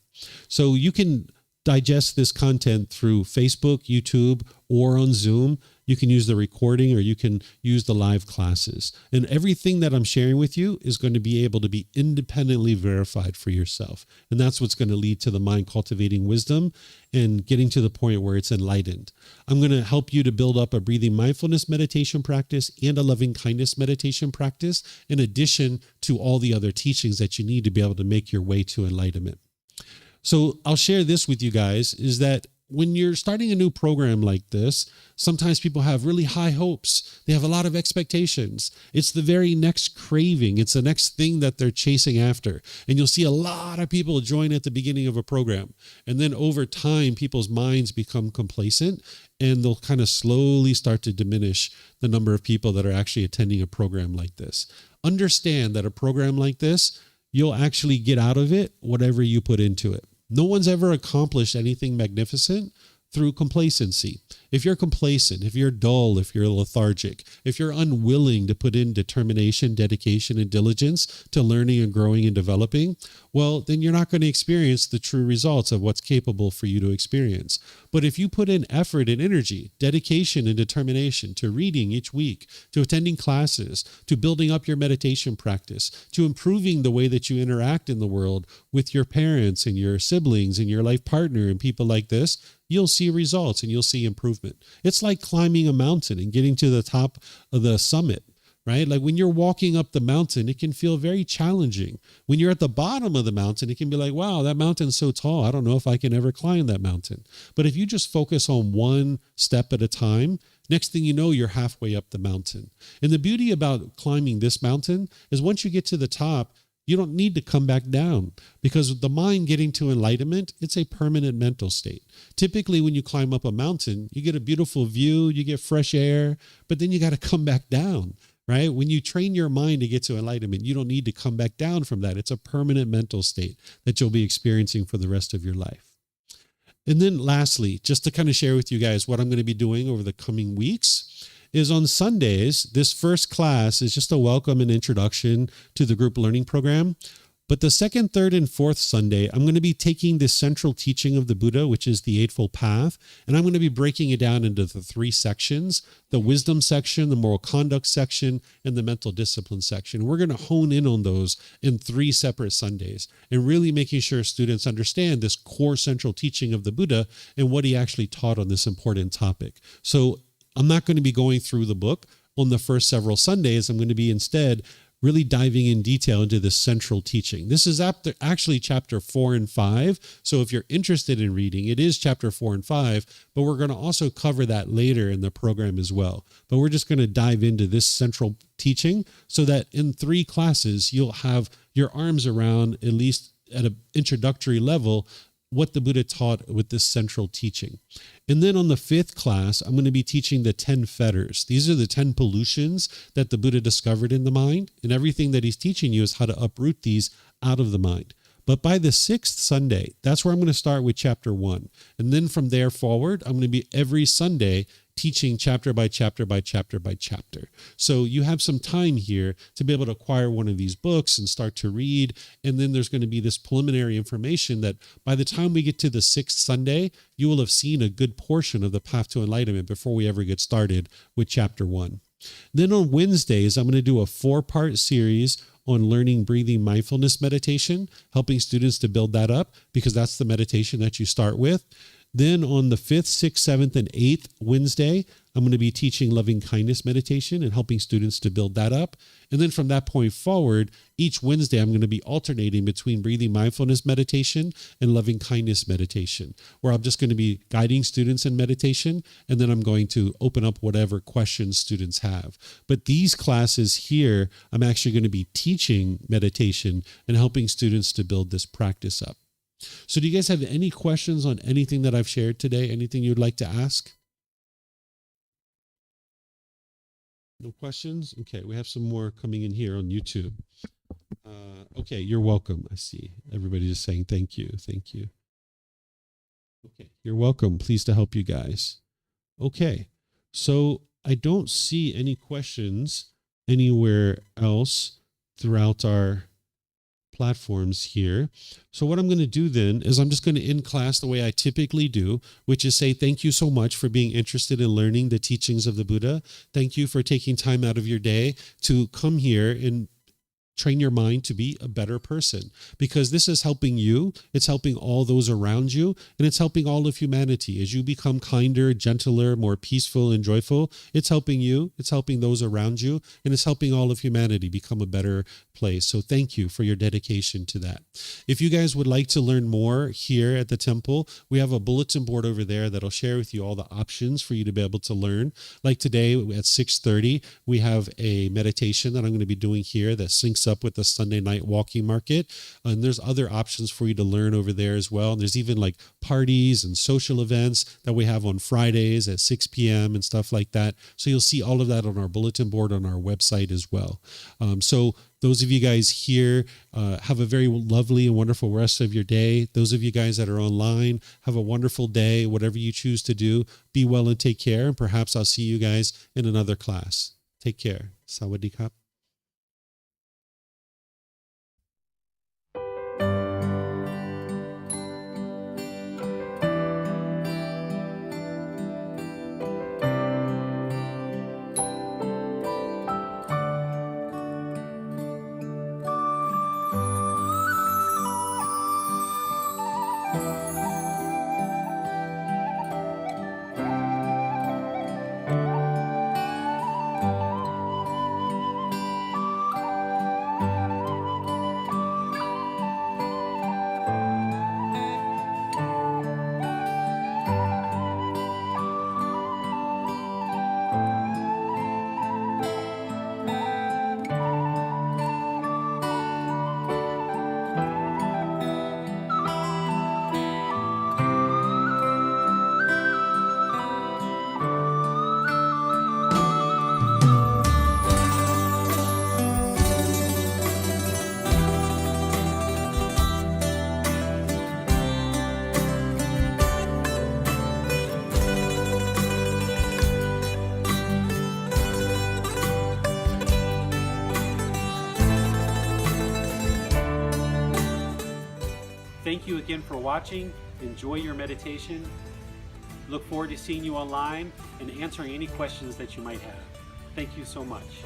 So you can digest this content through Facebook, YouTube, or on Zoom. You can use the recording or you can use the live classes. And everything that I'm sharing with you is going to be able to be independently verified for yourself. And that's what's going to lead to the mind cultivating wisdom and getting to the point where it's enlightened. I'm going to help you to build up a breathing mindfulness meditation practice and a loving kindness meditation practice, in addition to all the other teachings that you need to be able to make your way to enlightenment. So I'll share this with you guys, is that when you're starting a new program like this, sometimes people have really high hopes. They have a lot of expectations. It's the very next craving. It's the next thing that they're chasing after. And you'll see a lot of people join at the beginning of a program. And then over time, people's minds become complacent and they'll kind of slowly start to diminish the number of people that are actually attending a program like this. Understand that a program like this, you'll actually get out of it whatever you put into it. No one's ever accomplished anything magnificent through complacency. If you're complacent, if you're dull, if you're lethargic, if you're unwilling to put in determination, dedication, and diligence to learning and growing and developing, well, then you're not going to experience the true results of what's capable for you to experience. But if you put in effort and energy, dedication and determination to reading each week, to attending classes, to building up your meditation practice, to improving the way that you interact in the world with your parents and your siblings and your life partner and people like this, you'll see results and you'll see improvement. It's like climbing a mountain and getting to the top of the summit, right? Like when you're walking up the mountain, it can feel very challenging. When you're at the bottom of the mountain, it can be like, wow, that mountain's so tall. I don't know if I can ever climb that mountain. But if you just focus on one step at a time, next thing you know, you're halfway up the mountain. And the beauty about climbing this mountain is once you get to the top, you don't need to come back down, because the mind getting to enlightenment, it's a permanent mental state. Typically, when you climb up a mountain, you get a beautiful view, you get fresh air, but then you got to come back down, right? When you train your mind to get to enlightenment, you don't need to come back down from that. It's a permanent mental state that you'll be experiencing for the rest of your life. And then lastly, just to kind of share with you guys what I'm going to be doing over the coming weeks, is on Sundays, this first class is just a welcome and introduction to the group learning program. But the second, third, and fourth Sunday, I'm going to be taking this central teaching of the Buddha, which is the Eightfold Path, and I'm going to be breaking it down into the 3 sections, the wisdom section, the moral conduct section, and the mental discipline section. We're going to hone in on those in 3 separate Sundays and really making sure students understand this core central teaching of the Buddha and what he actually taught on this important topic. So I'm not going to be going through the book. on the first several Sundays, I'm going to be instead really diving in detail into this central teaching. This is actually chapter 4 and 5. So if you're interested in reading, it is chapter 4 and 5, but we're going to also cover that later in the program as well. But we're just going to dive into this central teaching so that in 3 classes, you'll have your arms around, at least at an introductory level, what the Buddha taught with this central teaching. And then on the 5th class, I'm going to be teaching the 10 fetters. These are the 10 pollutions that the Buddha discovered in the mind. And everything that he's teaching you is how to uproot these out of the mind. But by the 6th Sunday, that's where I'm going to start with chapter 1. And then from there forward, I'm going to be every Sunday teaching chapter by chapter by chapter by chapter. So you have some time here to be able to acquire one of these books and start to read. And then there's going to be this preliminary information that by the time we get to the 6th Sunday, you will have seen a good portion of the path to enlightenment before we ever get started with chapter 1. Then on Wednesdays, I'm going to do a 4-part series on learning breathing mindfulness meditation, helping students to build that up because that's the meditation that you start with. Then on the 5th, 6th, 7th, and 8th Wednesday, I'm going to be teaching loving kindness meditation and helping students to build that up. And then from that point forward, each Wednesday, I'm going to be alternating between breathing mindfulness meditation and loving kindness meditation, where I'm just going to be guiding students in meditation, and then I'm going to open up whatever questions students have. But these classes here, I'm actually going to be teaching meditation and helping students to build this practice up. So do you guys have any questions on anything that I've shared today? Anything you'd like to ask? No questions? Okay, we have some more coming in here on YouTube. Okay, you're welcome. I see everybody just saying thank you. Thank you. Okay, you're welcome. Pleased to help you guys. Okay, so I don't see any questions anywhere else throughout our platforms here. So what I'm going to do then is I'm just going to end class the way I typically do, which is say thank you so much for being interested in learning the teachings of the Buddha. Thank you for taking time out of your day to come here and train your mind to be a better person, because this is helping you, it's helping all those around you, and it's helping all of humanity. As you become kinder, gentler, more peaceful and joyful, it's helping you, it's helping those around you, and it's helping all of humanity become a better place. So thank you for your dedication to that. If you guys would like to learn more here at the temple, we have a bulletin board over there that'll share with you all the options for you to be able to learn. Like today at 6:30, we have a meditation that I'm going to be doing here that syncs up with the Sunday night walking market. And there's other options for you to learn over there as well. And there's even like parties and social events that we have on Fridays at 6 p.m. and stuff like that. So you'll see all of that on our bulletin board on our website as well. So those of you guys here, have a very lovely and wonderful rest of your day. Those of you guys that are online, have a wonderful day. Whatever you choose to do, be well and take care. And perhaps I'll see you guys in another class. Take care. Sawadee krap. Thank you again for watching. Enjoy your meditation. Look forward to seeing you online and answering any questions that you might have. Thank you so much.